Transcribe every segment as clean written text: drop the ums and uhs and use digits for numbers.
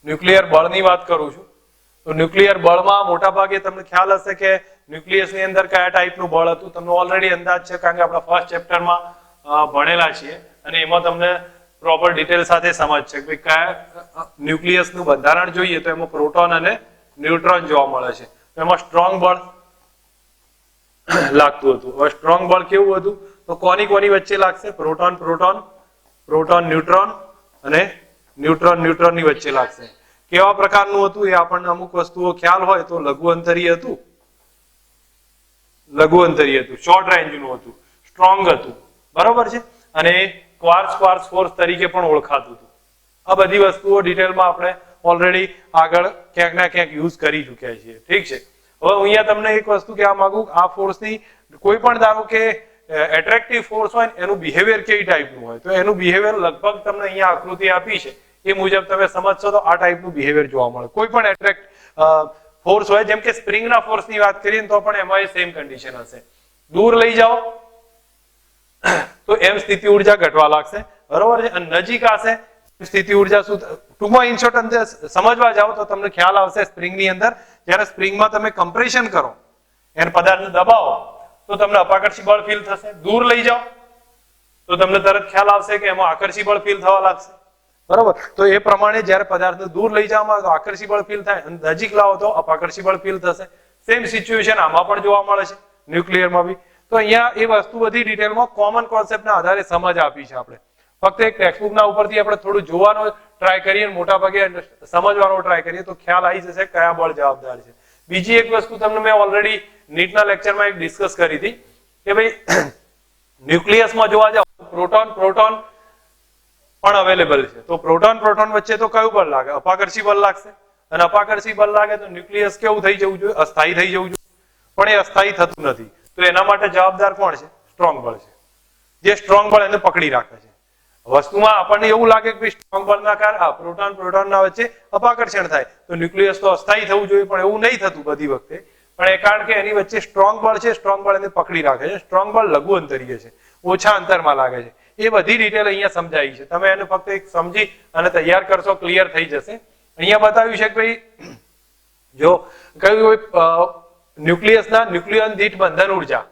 Nuclear બળની વાત કરું છું તો ન્યુક્લિયર બળમાં મોટા ભાગે તમને ખ્યાલ હશે કે ન્યુક્લિયસની અંદર કયા ટાઈપનું બળ હતું તમને ઓલરેડી અંદાજ છે કારણ કે આપણા ફર્સ્ટ ચેપ્ટરમાં ભણેલા છીએ અને એમાં તમને પ્રોપર ડિટેલ સાથે સમજ છે કે કયા ન્યુક્લિયસનું બંધારણ જોઈએ તો એમાં પ્રોટોન અને ન્યુટ્રોન જોવા મળે છે તો એમાં સ્ટ્રોંગ બળ લાગતું હતું. હવે સ્ટ્રોંગ બળ કેવું હતું તો કોની વચ્ચે લાગશે પ્રોટોન પ્રોટોન પ્રોટોન ન્યુટ્રોન અને ન્યુટ્રોન ન્યુટ્રોનની વચ્ચે લાગશે. કેવા પ્રકારનું હતું એ આપણને અમુક વસ્તુઓ ખ્યાલ હોય તો લઘુ અંતરીય હતું શોર્ટ રેન્જનું હતું સ્ટ્રોંગ હતું બરોબર છે અને ક્વાર્સ ફોર્સ તરીકે પણ ઓળખાતું હતું. આ બધી વસ્તુઓ ડિટેલમાં આપણે ઓલરેડી આગળ ક્યાંક ના ક્યાંક યુઝ કરી ચૂક્યા છીએ. ઠીક છે. હવે અહીંયા તમને એક વસ્તુ કહેવા માંગુ આ ફોર્સની કોઈ પણ ધારો કે એટ્રેક્ટિવ ફોર્સ હોય એનું બિહેવિયર કેવી ટાઈપનું હોય તો એનું બિહેવિયર લગભગ તમને અહીંયા આકૃતિ આપી છે એ મુજબ તમે સમજશો તો આ ટાઈપનું બિહેવિયર જોવા મળે. કોઈ પણ એટ્રેક્ટ ફોર્સ હોય જેમ કે સ્પ્રિંગના ફોર્સની વાત કરીએ તો પણ એમાં એ સેમ કન્ડિશન હશે. દૂર લઈ જાઓ તો એમ સ્થિતિ ઉર્જા ઘટવા લાગશે બરોબર છે અને નજીક આવશે સ્થિતિ ઉર્જા શું ટૂંકમાં ઇન શોર્ટ અંદર સમજવા જાઓ તો તમને ખ્યાલ આવશે સ્પ્રિંગની અંદર જ્યારે સ્પ્રિંગમાં તમે કમ્પ્રેશન કરો એને પદાર્થને દબાવો તો તમને અપાકર્ષી બળ ફીલ થશે. દૂર લઈ જાઓ તો તમને તરત ખ્યાલ આવશે કે એમાં આકર્ષી બળ ફીલ થવા લાગશે બરોબર. તો એ પ્રમાણે જ્યારે પદાર્થને દૂર લઈ જવામાં તો આકર્ષી બળ ફીલ થાય અને નજીક લાવો તો અપાકર્ષી બળ ફીલ થશે. સેમ સિચ્યુએશન આમાં પણ જોવા મળે છે ન્યુક્લિયરમાં બી. તો અહીંયા એ વસ્તુ બધી ડિટેલમાં કોમન કોન્સેપ્ટના આધારે સમજ આપી છે આપણે. ફક્ત એક ટેક્સ્ટબુકના ઉપરથી આપણે થોડું જોવાનો ટ્રાય કરીએ મોટા ભાગે સમજવાનો ટ્રાય કરીએ તો ખ્યાલ આવી જશે કયા બળ જવાબદાર છે. બીજી એક વસ્તુ તમને મેં ઓલરેડી નીટના લેક્ચરમાં એક ડિસ્કસ કરી હતી કે ભાઈ ન્યુક્લિયસમાં જોવા જાવ પ્રોટોન પ્રોટોન પણ અવેલેબલ છે તો પ્રોટોન પ્રોટોન વચ્ચે તો કયું બળ લાગે અપાકર્ષી બળ લાગશે અને અપાકર્ષી બળ લાગે તો ન્યુક્લિયસ કેવું થઈ જવું જોઈએ અસ્થાયી થઈ જવું જોઈએ પણ એ અસ્થાયી થતું નથી તો એના માટે જવાબદાર કોણ છે સ્ટ્રોંગ બળ છે જે સ્ટ્રોંગ બળ એને પકડી રાખે છે. વસ્તુમાં આપણને એવું લાગે કે સ્ટ્રોંગ બળના કારણે પ્રોટોન પ્રોટોનના વચ્ચે અપાકર્ષણ થાય તો ન્યુક્લિયસ તો અસ્થાયી થવું જોઈએ પણ એવું નહીં થતું બધી વખતે પણ એ કારણ કે એની વચ્ચે સ્ટ્રોંગ બળ છે સ્ટ્રોંગ બળ એને પકડી રાખે છે. સ્ટ્રોંગ બળ લઘુ અંતરીય છે ઓછા અંતરમાં લાગે છે. એ બધી ડિટેલ અહીંયા સમજાવી છે તમે એને ફક્ત એક સમજી અને તૈયાર કરશો ક્લિયર થઈ જશે. અહીંયા બતાવ્યું છે કે ભાઈ જો કયું ન્યુક્લિયસના ન્યુક્લિયન દીઠ બંધન ઉર્જા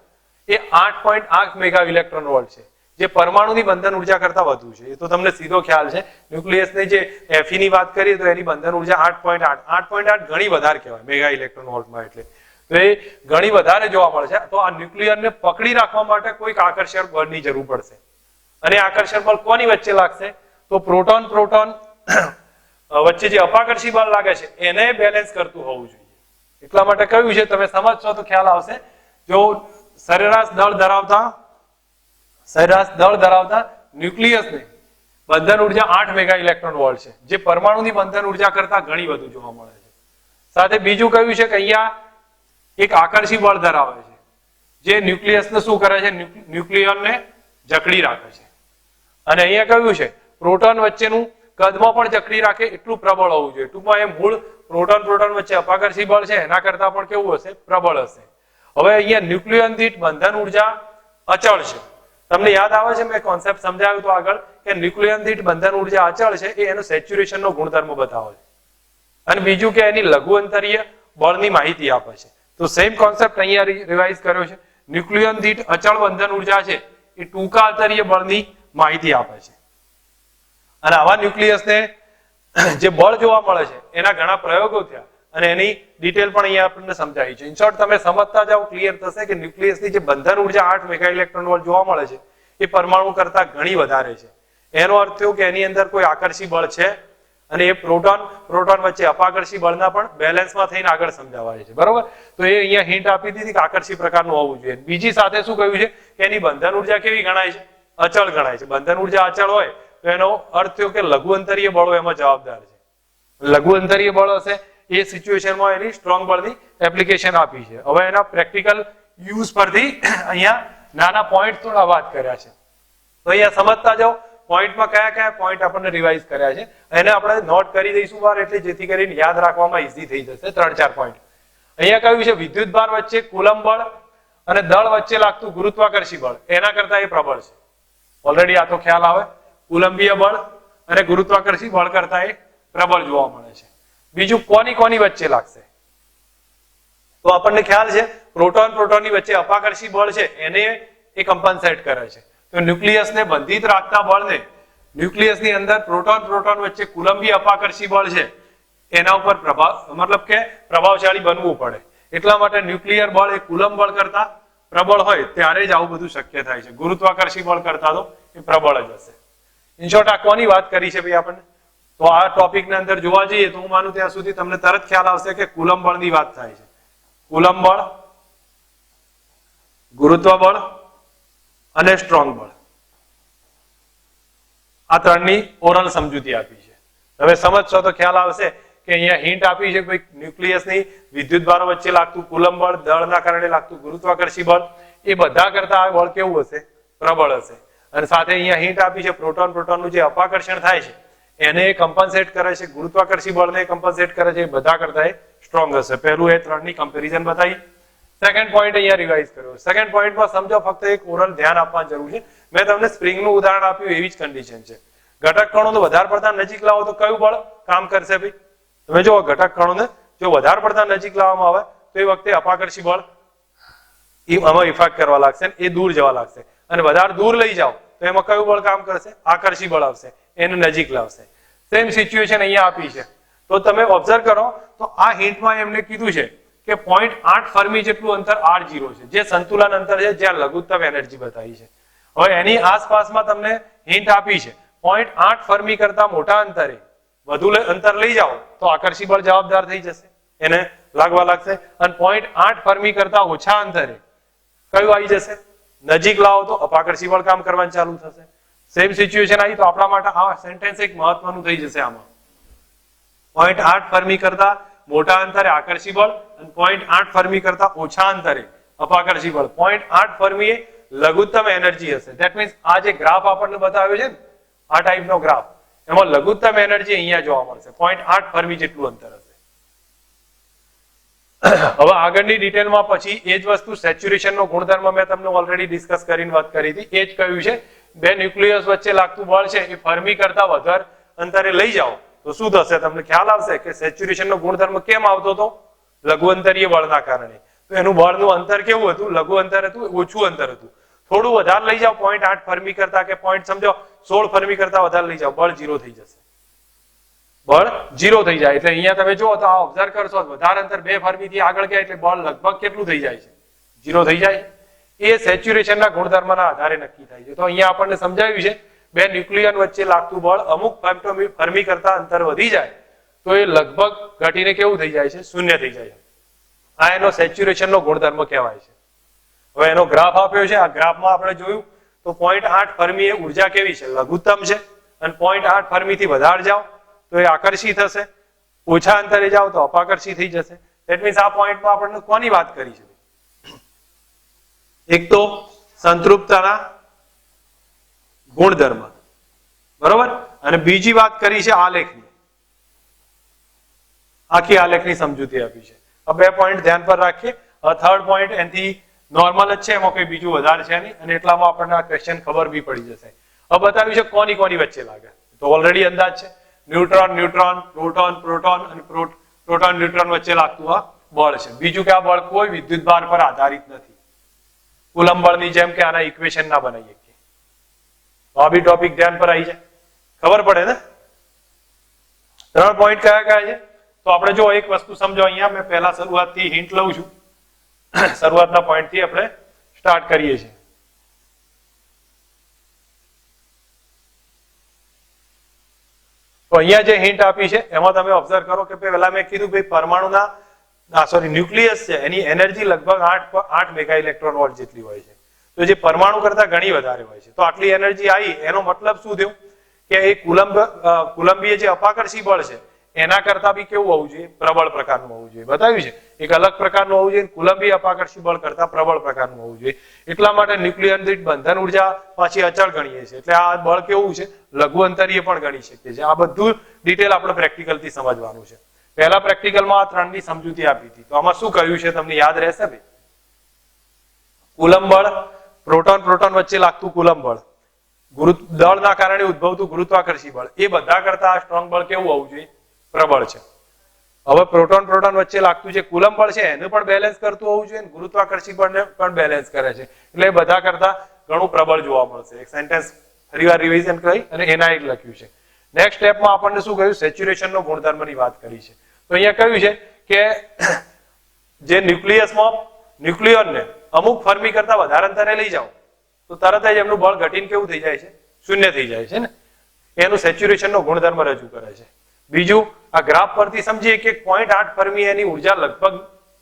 એ 8.8 મેગા ઇલેક્ટ્રોન વોલ્ટ છે જે પરમાણુની બંધન ઉર્જા કરતા વધુ છે. એ તો તમને સીધો ખ્યાલ છે. ન્યુક્લિયસની જે Fe ની વાત કરીએ તો એની બંધન ઉર્જા 8.8 ઘણી વધારે કહેવાય મેગા ઇલેક્ટ્રોન વોલ્ટમાં એટલે તો એ ઘણી વધારે જોવા મળે છે. તો આ ન્યુક્લિયરને પકડી રાખવા માટે કોઈક આકર્ષક બળની જરૂર પડશે અને આકર્ષણ બળ કોની વચ્ચે લાગશે તો પ્રોટોન પ્રોટોન વચ્ચે જે અપાકર્ષી બળ લાગે છે એને બેલેન્સ કરતું હોવું જોઈએ. એટલા માટે કહ્યું છે તમે સમજશો તો ખ્યાલ આવશે. જો સરેરાશ દળ ધરાવતા ન્યુક્લિયસને બંધન ઉર્જા 8 મેગા ઇલેક્ટ્રોન વોલ્ટ છે જે પરમાણુની બંધન ઉર્જા કરતા ઘણી વધુ જોવા મળે છે. સાથે બીજું કહ્યું છે કે અહીંયા એક આકર્ષી બળ ધરાવે છે જે ન્યુક્લિયસને શું કરે છે ન્યુક્લિયનને જકડી રાખે છે અને અહીંયા કહ્યું છે પ્રોટોન વચ્ચેનું કદમાં પણ જકડી રાખે એટલું પ્રબળ હોવું જોઈએ. ટૂંકમાં એ મૂળ પ્રોટોન વચ્ચે અપાકર્ષી બળ છે એના કરતા પણ કેવું હશે પ્રબળ હશે. હવે અહીંયા ન્યુક્લિયન દીઠ બંધન ઉર્જા અચળ છે. તમને યાદ આવે છે મેં કોન્સેપ્ટ સમજાવ્યું તો આગળ કે ન્યુક્લિયન દીઠ બંધન ઉર્જા અચળ છે એ એનો સેચ્યુરેશનનો ગુણધર્મ બતાવે છે અને બીજું કે એની લઘુ અંતરીય બળની માહિતી આપે છે. તો સેમ કોન્સેપ્ટ અહીંયા રિવાઇઝ કર્યો છે. ન્યુક્લિયન દીઠ અચળ બંધન ઉર્જા છે એ ટૂંકા અંતરીય બળની માહિતી આપે છે અને આવા ન્યુક્લિયસને જે બળ જોવા મળે છે એના ઘણા પ્રયોગો થયા અને એની ડિટેલ પણ અહીંયા આપણને સમજાવી છે. ઇન શોર્ટ તમે સમજતા જાઓ ક્લિયર થશે કે ન્યુક્લિયસની જે બંધન ઉર્જા 8 મેગા ઇલેક્ટ્રોન વોલ્ટ જોવા મળે છે એ પરમાણુ કરતા ઘણી વધારે છે. એનો અર્થ થયો કે એની અંદર કોઈ આકર્ષી બળ છે અને એ પ્રોટોન વચ્ચે અપાકર્ષી બળના પણ બેલેન્સમાં થઈને આગળ સમજાવાય છે બરોબર. તો એ અહીંયા હિન્ટ આપી દીધી કે આકર્ષી પ્રકારનું હોવું જોઈએ. બીજી સાથે શું કહ્યું છે કે એની બંધન ઉર્જા કેવી ગણાય છે અચળ ગણાય છે. બંધન ઉર્જા અચળ હોય તો એનો અર્થ થયો કે લઘુ અંતરીય બળો એમાં જવાબદાર છે. લઘુ અંતરીય બળ હશે એ સિચ્યુએશનમાં એની સ્ટ્રોંગ બળની એપ્લિકેશન આપી છે. હવે એના પ્રેક્ટિકલ યુઝ પરથી અહીંયા નાના પોઈન્ટ થોડા વાત કર્યા છે તો અહીંયા સમજતા જાઓ પોઈન્ટમાં કયા પોઈન્ટ આપણને રિવાઇઝ કર્યા છે એને આપણે નોટ કરી દઈશું બહાર એટલે જેથી કરીને યાદ રાખવામાં ઈઝી થઈ જશે. 3-4 પોઈન્ટ અહીંયા કહ્યું છે વિદ્યુત ભાર વચ્ચે કુલમ બળ અને દળ વચ્ચે લાગતું ગુરુત્વાકર્ષી બળ એના કરતા એ પ્રબળ છે. ઓલરેડી આ તો ખ્યાલ આવે કુલંબીય બળ અને ગુરુત્વાકર્ષી બળ કરતા એ પ્રબળ જોવા મળે છે. બીજું કોની કોની વચ્ચે લાગશે? તો આપણને ખ્યાલ છે પ્રોટોન પ્રોટોનની વચ્ચે અપાકર્ષી બળ છે એને એ કમ્પનસેટ કરે છે. તો ન્યુક્લિયસને બંધિત રાખતા બળને ન્યુક્લિયસની અંદર પ્રોટોન પ્રોટોન વચ્ચે કુલંબી અપાકર્ષી બળ છે એના ઉપર મતલબ કે પ્રભાવશાળી બનવું પડે. એટલા માટે ન્યુક્લિયર બળ એ કુલંબ બળ કરતા પ્રબળ હોય ત્યારે જ આવું બધું શક્ય થાય છે. ગુરુત્વાકર્ષી બળ કરતા તો એ પ્રબળ જ હશે. ઇન શોર્ટ આ કોની વાત કરી છે ભાઈ આપણને? તો આ ટોપિક ની અંદર જોવા જઈએ તો હું માનું ત્યાં સુધી તમને તરત ખ્યાલ આવશે કે કુલંબ બળની વાત થાય છે. કુલંબ બળ, ગુરુત્વ બળ અને સ્ટ્રોંગ બળ, આ ત્રણની ઓરલ સમજૂતી આપી છે. હવે સમજશો તો ખ્યાલ આવશે કે અહીંયા હિન્ટ આપી છે ભાઈ ન્યુક્લિયસની વિદ્યુત ભારો વચ્ચે લાગતું કુલંબ બળ, દળના કારણે લાગતું ગુરુત્વાકર્ષી બળ, એ બધા કરતા આ બળ કેવું હશે? પ્રબળ હશે. અને સાથે અહીંયા હિન્ટ આપી છે પ્રોટોન પ્રોટોનનું જે અપાકર્ષણ થાય છે એને કમ્પનસેટ કરે છે, ગુરુત્વાકર્ષી બળને કમ્પનસેટ કરે છે, એ બધા કરતા એ સ્ટ્રોંગ હશે. પહેલું એ ત્રણની કમ્પેરિઝન બતાવી. સેકન્ડ પોઈન્ટ અહીંયા રિવાઇઝ કર્યો. સેકન્ડ પોઈન્ટમાં સમજો ફક્ત એક ઓરલ ધ્યાન આપવાની જરૂર છે. મેં તમને સ્પ્રિંગનું ઉદાહરણ આપ્યું એવી જ કન્ડિશન છે. ઘટક કણોને વધારે પડતા નજીક લાવો તો કયું બળ કામ કરશે ભાઈ? તમે જો ઘટક કણોને જો વધારે પડતા નજીક લાવવામાં આવે તો એ વખતે અપાકર્ષી બળ આમાં ઇફેક્ટ કરવા લાગશે, એ દૂર જવા લાગશે. અને વધારે દૂર લઈ જાઓ તો એમાં કયું બળ કામ કરશે? આકર્ષી બળ આવશે, એને નજીક લાવશે. સેમ સિચ્યુએશન અહીંયા આપી છે. તો તમે ઓબ્ઝર્વ કરો તો આ હિન્ટમાં એમને કીધું છે કે 0.8 ફર્મી જેટલું અંતર R0 છે, જે સંતુલન અંતર છે, જ્યાં લઘુત્તમ એનર્જી બતાવી છે. હવે એની આસપાસમાં તમને હિન્ટ આપી છે 0.8 ફર્મી કરતા મોટા અંતરે વધુ અંતર લઈ જાઓ તો આકર્ષી બળ જવાબદાર થઈ જશે, એને લાગવા લાગશે. અને 0.8 ફર્મી કરતા ઓછા અંતરે કયું આવી જશે? નજીક લાવો તો અપાકર્ષી બળ કામ કરવાનું ચાલુ થશે. સેમ સિચ્યુએશન આવી તો આપણા માટે આ સેન્ટેન્સ એક મહત્વનું થઈ જશે. આમાં 0.8 ફર્મી કરતા મોટા અંતરે આકર્ષી બળ અને 0.8 ફર્મી કરતા ઓછા અંતરે અપાકર્ષી બળ. 0.8 ફર્મી એ લઘુત્તમ એનર્જી હશે. ધેટ મીન્સ આ જે ગ્રાફ આપણને બતાવ્યો છે ને, આ ટાઈપનો ગ્રાફ, એમાં લઘુત્તમ એનર્જી અહીંયા જોવા મળશે. 0.8 ફર્મી જેટલું અંતર હશે. હવે આગળની ડિટેલમાં પછી એ જ વસ્તુ સેચ્યુરેશનનો ગુણધર્મ મેં તમને ઓલરેડી ડિસ્કસ કરીને વાત કરી હતી. એ જ કહ્યું છે બે ન્યુક્લિયસ વચ્ચે લાગતું બળ છે એ ફર્મી કરતા વધારે અંતરે લઈ જાઓ તો શું થશે? તમને ખ્યાલ આવશે કે સેચ્યુરેશનનો ગુણધર્મ કેમ આવતો હતો? લઘુ અંતરીય બળના કારણે. તો એનું બળનું અંતર કેવું હતું? લઘુ અંતર હતું, ઓછું અંતર હતું. થોડું વધારે લઈ જાઓ 0.8 ફર્મી કરતા કે સમજો 16 ફર્મી કરતા વધારે લઈ જાઓ, બળ 0 થઈ જશે. બળ 0 થઈ જાય. એટલે અહીંયા તમે જુઓ તો આ ઓબ્ઝર્વ કરશો વધારે અંતર 2 ફર્મી થી આગળ ગયા એટલે બળ લગભગ કેટલું થઈ જાય છે? 0 થઈ જાય. એ સેચ્યુરેશનના ગુણધર્મના આધારે નક્કી થાય છે. તો અહીંયા આપણને સમજાવ્યું છે બે ન્યુક્લિયન વચ્ચે લાગતું બળ અમુક ફર્મી કરતા અંતર વધી જાય તો એ લગભગ ઘટીને કેવું થઈ જાય છે? શૂન્ય થઈ જાય. આ એનો સેચ્યુરેશનનો ગુણધર્મ કહેવાય છે. હવે એનો ગ્રાફ આપ્યો છે. આ ગ્રાફમાં આપણે જોયું તો 0.8 ફર્મી એ ઉર્જા કેવી છે? લઘુત્તમ છે. અને 0.8 ફર્મી થી વધારે જાઓ તો એ આકર્ષી થશે, ઓછા અંતરે જાઓ તો અપાકર્ષી થઈ જશે. ધેટ મીન્સ આ પોઈન્ટમાં આપણને કોની વાત કરી છે? એક તો સંતૃપ્તતાના ગુણધર્મ, બરોબર, અને બીજી વાત કરી છે આલેખની. આખી આલેખની સમજૂતી આપી છે. આ બે પોઈન્ટ ધ્યાન પર રાખીએ. થર્ડ પોઈન્ટ એનાથી નોર્મલ જ છે, એમાં કોઈ બીજું વધારે છે નહીં, અને એટલામાં આપણને આ ક્વેશ્ચન ખબર બી પડી જશે. હવે બતાવ્યું છે કોની કોની વચ્ચે લાગે તો ઓલરેડી અંદાજ છે. ન્યુટ્રોન ન્યુટ્રોન, પ્રોટોન પ્રોટોન અને પ્રોટોન ન્યુટ્રોન વચ્ચે લાગતું આ બળ છે. બીજું કે આ બળ કોઈ વિદ્યુત ભાર પર આધારિત નથી, કુલંબ બળની જેમ કે આના ઇક્વેશન ના બનાવી શકીએ. તો આ બી ટોપિક ધ્યાન પર આવી જાય, ખબર પડે ને. 3 પોઈન્ટ કયા કયા છે? તો આપણે જો એક વસ્તુ સમજો. અહીંયા મેં પહેલા શરૂઆતથી હિન્ટ લઉં છું. શરૂઆતના પોઈન્ટ થી આપણે સ્ટાર્ટ કરીએ છીએ. તો અહીંયા જે હિન્ટ આપી છે એમાં તમે ઓબ્ઝર્વ કરો કે પહેલા મેં કીધું ભાઈ પરમાણુના ન્યુક્લિયસ છે એની એનર્જી લગભગ 8 મેગા ઇલેક્ટ્રોન વોલ્ટ જેટલી હોય છે. તો જે પરમાણુ કરતા ઘણી વધારે હોય છે. તો આટલી એનર્જી આવી એનો મતલબ શું થયું કે એ કુલંબીય જે અપાકર્ષી બળ છે એના કરતા બી કેવું હોવું જોઈએ? પ્રબળ પ્રકારનું હોવું જોઈએ. બતાવ્યું છે એક અલગ પ્રકારનું હોવું જોઈએ, કુલંબીય અપાકર્ષી બળ કરતા પ્રબળ પ્રકારનું હોવું જોઈએ. એટલા માટે ન્યુક્લિયર દીઠ બંધન ઉર્જા પાછી અચળ ગણીએ છીએ. એટલે આ બળ કેવું છે? લઘુ અંતરીય પણ ગણી શકીએ છીએ. આ બધું ડિટેલ આપણે પ્રેક્ટિકલ થી સમજવાનું છે. પહેલા પ્રેક્ટિકલમાં આ 3ની સમજૂતી આપી હતી. તો આમાં શું કહ્યું છે તમને યાદ રહેશે ભાઈ? કુલંબ બળ, પ્રોટોન પ્રોટોન વચ્ચે લાગતું કુલંબ બળ, દળના કારણે ઉદ્ભવતું ગુરુત્વાકર્ષી બળ, એ બધા કરતા આ સ્ટ્રોંગ બળ કેવું હોવું જોઈએ? પ્રબળ છે. હવે પ્રોટોન પ્રોટોન વચ્ચે લાગતું જે કુલમ બળ છે એને પણ બેલેન્સ કરતું હોવું જોઈએ, ગુરુત્વાકર્ષી બળને પણ બેલેન્સ કરે છે, એટલે બધા કરતા ઘણું પ્રબળ જોવા મળશે. એક સેન્ટેન્સ ફરીવાર રિવિઝન કરી અને એના એક લખ્યું છે. નેક્સ્ટ સ્ટેપમાં આપણને શું કહ્યું? સેચ્યુરેશનનો ગુણધર્મની વાત કરી છે. તો અહીંયા કહ્યું છે કે જે ન્યુક્લિયસમાં ન્યુક્લિયોનને અમુક ફર્મી કરતા વધારે અંતરે લઈ જાઓ તો તરત જ એમનું બળ ઘટીને કેવું થઈ જાય છે? શૂન્ય થઈ જાય છે ને. એનું સેચ્યુરેશનનો ગુણધર્મ રજૂ કરે છે. બીજું, આ ગ્રાફ પરથી સમજીએ કે 0.8 ફર્મી એની ઉર્જા લગભગ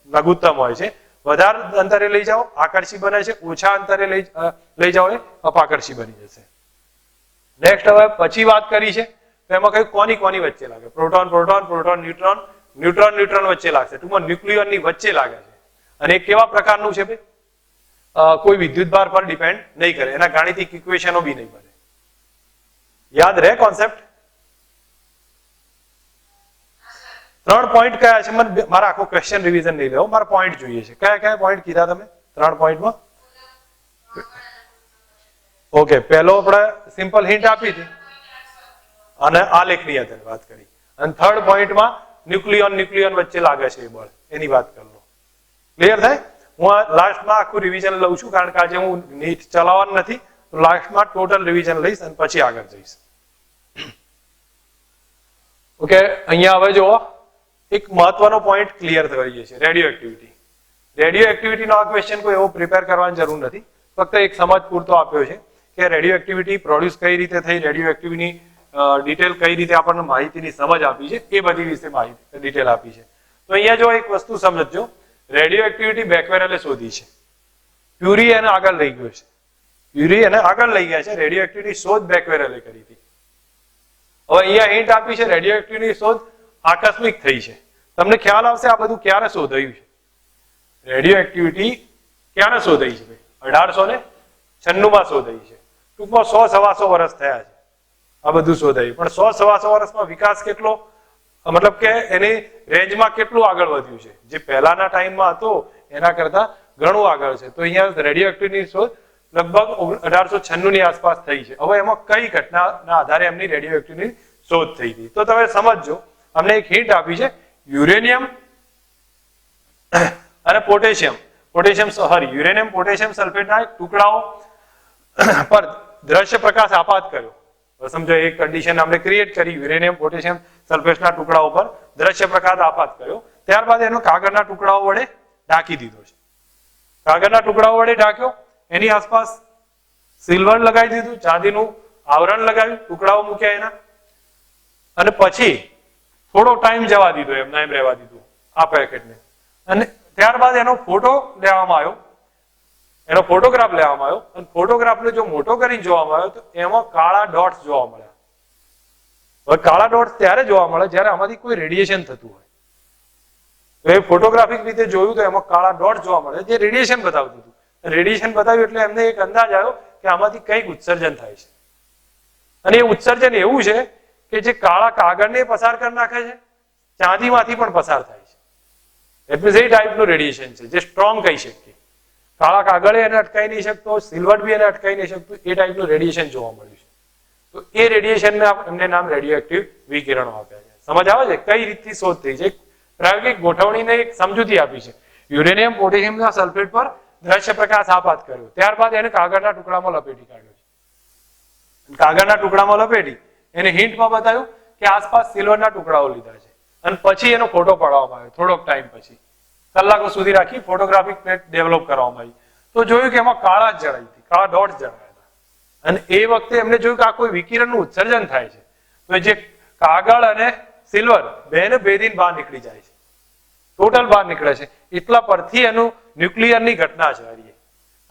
લઘુત્તમ હોય છે. વધારે અંતરે લઈ જાઓ આકર્ષી બને છે, ઓછા અંતરે લઈ જાઓ એ અપાકર્ષી બની જશે. નેક્સ્ટ હવે પછી વાત કરી છે તો એમાં કયું કોની કોની વચ્ચે લાગે? Proton proton, proton neutron, neutron neutron વચ્ચે લાગશે. ટૂંકમાં ન્યુક્લિયનની વચ્ચે લાગે છે. અને એ કેવા પ્રકારનું છે ભાઈ? કોઈ વિદ્યુતભાર પર ડિપેન્ડ નહીં કરે, એના ગાણિતિક ઇક્વેશનો બી નહીં બને. યાદ રહે કોન્સેપ્ટ? 3 પોઈન્ટ કયા છે? મને મારા આખો ક્વેશ્ચન રિવિઝન નહીં લેવો, મારા પોઈન્ટ જોઈએ છે. કયા કયા પોઈન્ટ કીધા તમે 3 પોઈન્ટમાં? ઓકે, પહેલો આપણે સિમ્પલ હિન્ટ આપી હતી અને આલેખની અંદર વાત કરી. અને થર્ડ પોઈન્ટમાં ન્યુક્લિયન વચ્ચે લાગે છે એ બળ, એની વાત કરી લો. ક્લિયર થાય? હું લાસ્ટમાં આખું રિવિઝન લઉં છું કારણ કે આજે હું નીટ ચલાવવાનું નથી, તો લાસ્ટમાં ટોટલ રિવિઝન લઈશ અને પછી આગળ જઈશ. ઓકે, અહીંયા હવે જુઓ એક મહત્વનો પોઈન્ટ ક્લિયર થઈ ગયો છે, રેડિયો એક્ટિવિટી. રેડિયો એક્ટિવિટીનો આ ક્વેશ્ચન કોઈ એવો પ્રિપેર કરવાની જરૂર નથી, ફક્ત એક સમજ પૂરતો આપ્યો છે કે રેડિયો એક્ટિવિટી પ્રોડ્યુસ કઈ રીતે થઈ, રેડિયો એક્ટિવિટીની ડિટેલ કઈ રીતે આપણને માહિતીની સમજ આપી છે, એ બધી વિશે માહિતી ડિટેલ આપી છે. તો અહીંયા જો એક વસ્તુ સમજજો, રેડિયો એક્ટિવિટી બેકવેરલે શોધી છે, ક્યુરી એને આગળ લઈ ગયો છે. ક્યુરી એને આગળ લઈ ગયા છે, રેડિયો એક્ટિવિટી શોધ બેકવેરલે કરી હતી. હવે અહીંયા હિન્ટ આપી છે રેડિયો એક્ટિવિટી શોધ આકસ્મિક થઈ છે. તમને ખ્યાલ આવશે આ બધું ક્યારે શોધાયું છે? રેડિયો એક્ટિવિટી ક્યારે શોધાઈ છે? 1896 માં શોધાઈ છે. ટૂંકમાં 100-125 વર્ષ થયા છે આ બધું શોધાયું. પણ 100-125 વર્ષમાં વિકાસ કેટલો, મતલબ કે એની રેન્જમાં કેટલું આગળ વધ્યું છે? જે પહેલાના ટાઈમમાં હતો એના કરતા ઘણું આગળ છે. તો અહીંયા રેડિયો એક્ટિવિટીની શોધ લગભગ 1896 ની આસપાસ થઈ છે. હવે એમાં કઈ ઘટનાના આધારે એમની રેડિયો એક્ટિવિટીની શોધ થઈ હતી? તો તમે સમજજો, અમને એક હિન્ટ આપી છે, યુરેનિયમ અને પોટેશિયમ યુરેનિયમ પોટેશિયમ સલ્ફેટના ટુકડાઓ પર દ્રશ્ય પ્રકાશ આપાત કર્યો. સમજો એક કન્ડિશન આપણે ક્રિએટ કરી, યુરેનિયમ પોટેશિયમ સલ્ફેટના ટુકડાઓ પર દ્રશ્ય પ્રકાશ આપાત કર્યો, ત્યારબાદ એનો કાગળના ટુકડાઓ વડે ઢાંકી દીધો છે. કાગળના ટુકડાઓ વડે ઢાંક્યો, એની આસપાસ સિલ્વર લગાવી દીધું, ચાંદીનું આવરણ લગાવ્યું, ટુકડાઓ મૂક્યા એના, અને પછી થોડો ટાઈમ જવા દીધો, એમના એમ રહેવા દીધું આ પેકેટને, અને ત્યારબાદ એનો ફોટો લેવામાં આવ્યો, એનો ફોટોગ્રાફ લેવામાં આવ્યો, અને ફોટોગ્રાફને જો મોટો કરીને જોવામાં આવ્યો તો એમાં કાળા ડોટ્સ જોવા મળ્યા. હવે કાળા ડોટ્સ ત્યારે જોવા મળે જ્યારે આમાંથી કોઈ રેડિયેશન થતું હોય. તો એ ફોટોગ્રાફિક રીતે જોયું તો એમાં કાળા ડોટ્સ જોવા મળે જે રેડિયેશન બતાવતું હતું. રેડિયેશન બતાવ્યું એટલે એમને એક અંદાજ આવ્યો કે આમાંથી કંઈક ઉત્સર્જન થાય છે, અને એ ઉત્સર્જન એવું છે કે જે કાળા કાગળને પસાર કરી નાખે છે, ચાંદીમાંથી પણ પસાર થાય છે. એટલે એ ટાઈપનું રેડિયેશન છે જે સ્ટ્રોંગ કહી શકીએ. કાળા કાગળે એને અટકાઈ નહીં શકતો, સિલ્વર બી એને અટકાઈ નહીં શકતું, એ ટાઈપનું રેડિયેશન જોવા મળ્યું છે. તો એ રેડિયેશનને એમને નામ રેડિયો એક્ટિવ વિકિરણો આપ્યા છે. સમજ આવે છે કઈ રીતથી શોધ થઈ છે? પ્રાયોગિક ગોઠવણીને એક સમજૂતી આપી છે. યુરેનિયમ પોટેશિયમના સલ્ફેટ પર દ્રશ્ય પ્રકાશ આપાત કર્યો, ત્યારબાદ એને કાગળના ટુકડામાં લપેટી કાઢ્યો છે. કાગળના ટુકડામાં લપેટી એને હિન્ટમાં બતાવ્યું કે આસપાસ સિલ્વરના ટુકડાઓ લીધા છે, અને પછી એનો ફોટો પાડવામાં આવ્યો. થોડોક ટાઈમ પછી કલાકો સુધી રાખી ફોટોગ્રાફિક પ્લેટ ડેવલપ કરવામાં આવી, તો જોયું કે એમાં કાળા જ જણાઈ હતી, કાળા ડોટ્સ જણાયા હતા. અને એ વખતે એમને જોયું કે આ કોઈ વિકિરણનું ઉત્સર્જન થાય છે. તો જે કાગળ અને સિલ્વર બેને ભેદીને બહાર નીકળી જાય છે, ટોટલ બહાર નીકળે છે. એટલા પરથી એનું ન્યુક્લિયરની ઘટના છે.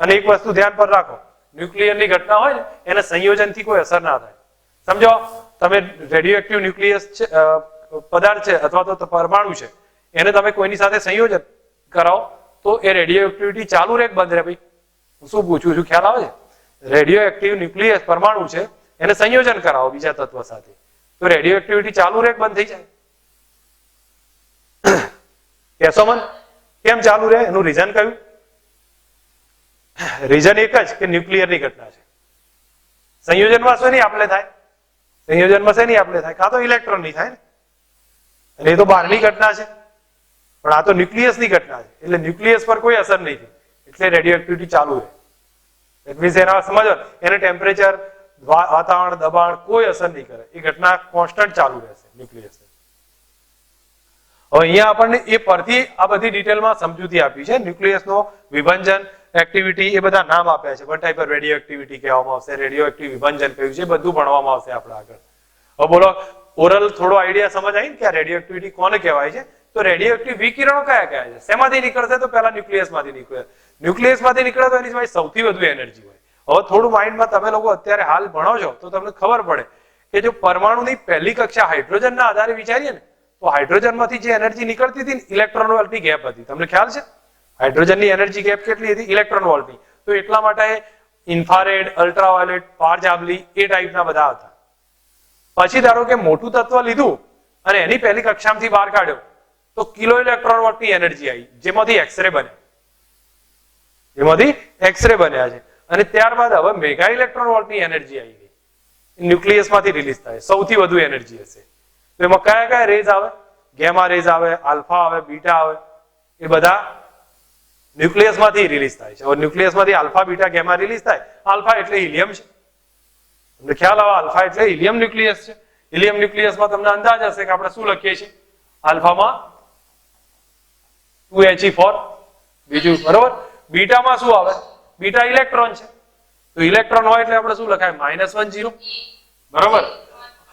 અને એક વસ્તુ ધ્યાન પર રાખો, ન્યુક્લિયરની ઘટના હોય ને એને સંયોજનથી કોઈ અસર ના થાય. સમજો તમે રેડિયો એક્ટિવ ન્યુક્લિયસ છે, પદાર્થ છે અથવા તો પરમાણુ છે, એને તમે કોઈની સાથે સંયોજન કરાવો તો એ રેડિયો એક્ટિવિટી ચાલુ રહે બંધ રહે? ભાઈ હું શું પૂછું છું, ખ્યાલ આવે છે? રેડિયો એક્ટિવ ન્યુક્લિયસ પરમાણુ છે, એને સંયોજન કરાવો બીજા તત્વ સાથે તો રેડિયો એક્ટિવિટી ચાલુ રહે બંધ થઈ જાય? કહેશો મન કેમ ચાલુ રહે? એનું રીઝન કયું? રીઝન એક જ કે ન્યુક્લિયરની ઘટના છે. સંયોજનમાં શેની આપલે થાય? સંયોજનમાં શેની આપલે થાય? કાં તો ઇલેક્ટ્રોનની થાય ને, અને એ તો બહારની ઘટના છે, પણ આ તો ન્યુક્લિયસની ઘટના છે, એટલે ન્યુક્લિયસ પર કોઈ અસર નહીં થાય, એટલે રેડિયો એક્ટિવિટી ચાલુ રહે. ઇટ મીન્સ એના સમજો એને ટેમ્પરેચર, વાતાવરણ, દબાણ કોઈ અસર નહીં કરે, એ ઘટના કોન્સ્ટન્ટ ચાલુ રહેશે ન્યુક્લિયસ. હવે અહીંયા આપણને એ પરથી આ બધી ડિટેલમાં સમજૂતી આપી છે. ન્યુક્લિયસનો વિભંજન એક્ટિવિટી એ બધા નામ આપ્યા છે. One type of radio activity કહેવામાં આવશે, રેડિયો એક્ટિવ વિભંજન કહ્યું છે, બધું ભણવામાં આવશે આપણે આગળ. હવે બોલો ઓરલ થોડો આઈડિયા સમજ આવી ને કે આ રેડિયો એક્ટિવિટી કોને કહેવાય છે? તો રેડિયો એક્ટિવ વિકિરણો કયા કયા છે? શેમાંથી નીકળશે? તો પહેલા ન્યુક્લિયસમાંથી નીકળે. ન્યુક્લિયસમાંથી નીકળે તો એની સૌથી વધુ એનર્જી હોય. હવે થોડું માઇન્ડમાં તમે લોકો અત્યારે હાલ ભણો છો તો તમને ખબર પડે કે જો પરમાણુની પહેલી કક્ષા હાઇડ્રોજનના આધારે વિચારીએ ને તો હાઇડ્રોજનમાંથી જે એનર્જી નીકળતી હતી ને ઇલેક્ટ્રોન વોલ્ટની ગેપ હતી. તમને ખ્યાલ છે હાઇડ્રોજનની એનર્જી ગેપ કેટલી હતી? ઇલેક્ટ્રોન વોલ્ટની. તો એટલા માટે ઇન્ફ્રારેડ, અલ્ટ્રાવાયોલેટ, પારજાંબલી એ ટાઈપના બધા હતા. પછી ધારો કે મોટું તત્વ લીધું અને એની પહેલી કક્ષામાંથી બહાર કાઢ્યો તો કિલો ઇલેક્ટ્રોન વોલ્ટની એનર્જી આવી, જેમાંથી એક્સરે બન્યા, જેમાંથી એક્સરે બન્યા છે. અને ત્યારબાદ હવે મેગા ઇલેક્ટ્રોન વોલ્ટની એનર્જી આવી ગઈ, ન્યુક્લિયસમાંથી રિલીઝ થાય, સૌથી વધુ એનર્જી હશે. તો એમાં કયા કયા રેઝ આવે? ગેમા રેઝ આવે, આલ્ફા આવે, બીટા આવે, એ બધા ન્યુક્લિયસમાંથી રિલીઝ થાય છે. હવે ન્યુક્લિયસમાંથી આલ્ફા, બીટા, ગેમા રિલીઝ થાય. આલ્ફા એટલે હિલિયમ છે, તમને ખ્યાલ આવે? આલ્ફા એટલે હિલિયમ ન્યુક્લિયસ છે. હિલિયમ ન્યુક્લિયસમાં તમને અંદાજ હશે કે આપણે શું લખીએ છીએ? આલ્ફામાં 2He4 બીજું, બરોબર. બીટામાં શું આવે? બીટા ઇલેક્ટ્રોન છે, તો ઇલેક્ટ્રોન હોય એટલે આપણે શું લખાય? -10, બરોબર.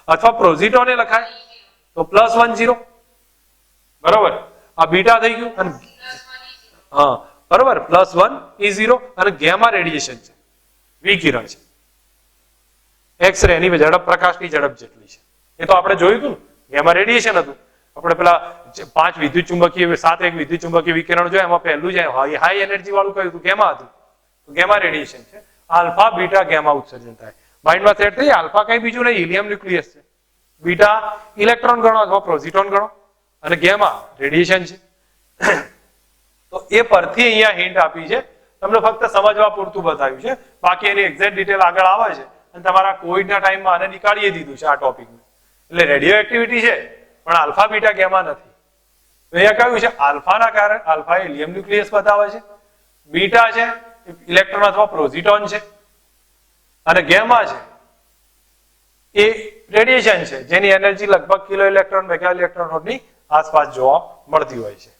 અથવા પ્રોઝિટોને લખાય તો +10, બરોબર. આ બીટા થઈ ગયું અને હા બરોબર, +1E0. અને ગેમા રેડિયેશન છે, વિકિરણ છે, એક્સરે એની ઝડપ પ્રકાશની ઝડપ જેટલી છે. એ તો આપણે જોયું હતું ને, ગેમા રેડિયેશન હતું. આપણે પેલા 5 વિદ્યુત ચુંબકીય 7 એક વિદ્યુત ચુંબકીય વિકિરણ જોયા, એમાં પહેલું જે હાઈ એનર્જી વાળું કયું હતું? ગેમા હતું. તો ગેમા રેડિયેશન છે. આલ્ફા, બીટા, ગેમા ઉત્સર્જન થાય. માઇન્ડમાં સેટ થઈ. આલ્ફા કઈ બીજું નહીં, હિલિયમ ન્યુક્લિયસ છે. બીટા ઇલેક્ટ્રોન ગણો અથવા પ્રોઝિટોન ગણો, અને ગેમા રેડિયેશન છે. તો એ પરથી અહીંયા હિન્ટ આપી છે, તમને ફક્ત સમજવા પૂરતું બતાવ્યું છે. બાકી એની એક્ઝેક્ટ ડિટેલ આગળ આવે છે અને તમારા કોવિડના ટાઈમમાં આને નીકાળી દીધું છે આ ટોપિકને. એટલે રેડિયો એક્ટિવિટી છે પણ આલ્ફા, બીટા, ગેમા નથી. તો અહીંયા કહ્યું છે આલ્ફાના કારણે, આલ્ફા એ હિલિયમ ન્યુક્લિયસ બતાવે છે, બીટા છે ઇલેક્ટ્રોન અથવા પ્રોઝિટોન છે, અને ગેમા છે એ રેડિયેશન છે જેની એનર્જી લગભગ કિલો ઇલેક્ટ્રોન, મેગા ઇલેક્ટ્રોનની આસપાસ જોવા મળતી હોય છે.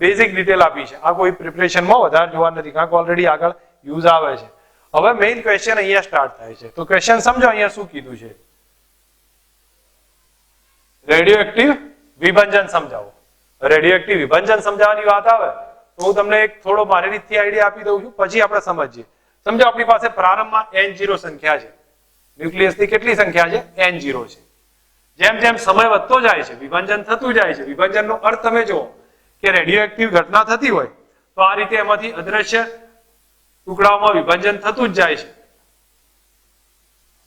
બેઝિક ડિટેલ આપી છે. આ કોઈ પ્રિપરેશનમાં વધારે જોવા નથી, કારણ કે ઓલરેડી આગળ યુઝ આવે છે. હવે મેઇન ક્વેશ્ચન અહીંયા સ્ટાર્ટ થાય છે. તો ક્વેશ્ચન સમજો અહીંયા શું કીધું છે? રેડિયો એક્ટિવ વિભંજન સમજાવો. રેડિયો એક્ટિવ વિભંજન સમજાવવાની વાત આવે તો હું તમને એક થોડો મારી રીતથી આઈડિયા આપી દઉં છું, પછી આપણે સમજીએ. સમજો આપણી પાસે પ્રારંભમાં N0 સંખ્યા છે, ન્યુક્લિયસની કેટલી સંખ્યા છે? N0 છે. જેમ જેમ સમય વધતો જાય છે વિભંજન થતું જાય છે. વિભંજનનો અર્થ તમે જુઓ કે રેડિયો એક્ટિવ ઘટના થતી હોય તો આ રીતે એમાંથી અદ્રશ્ય ટુકડાઓમાં વિભંજન થતું જ જાય છે,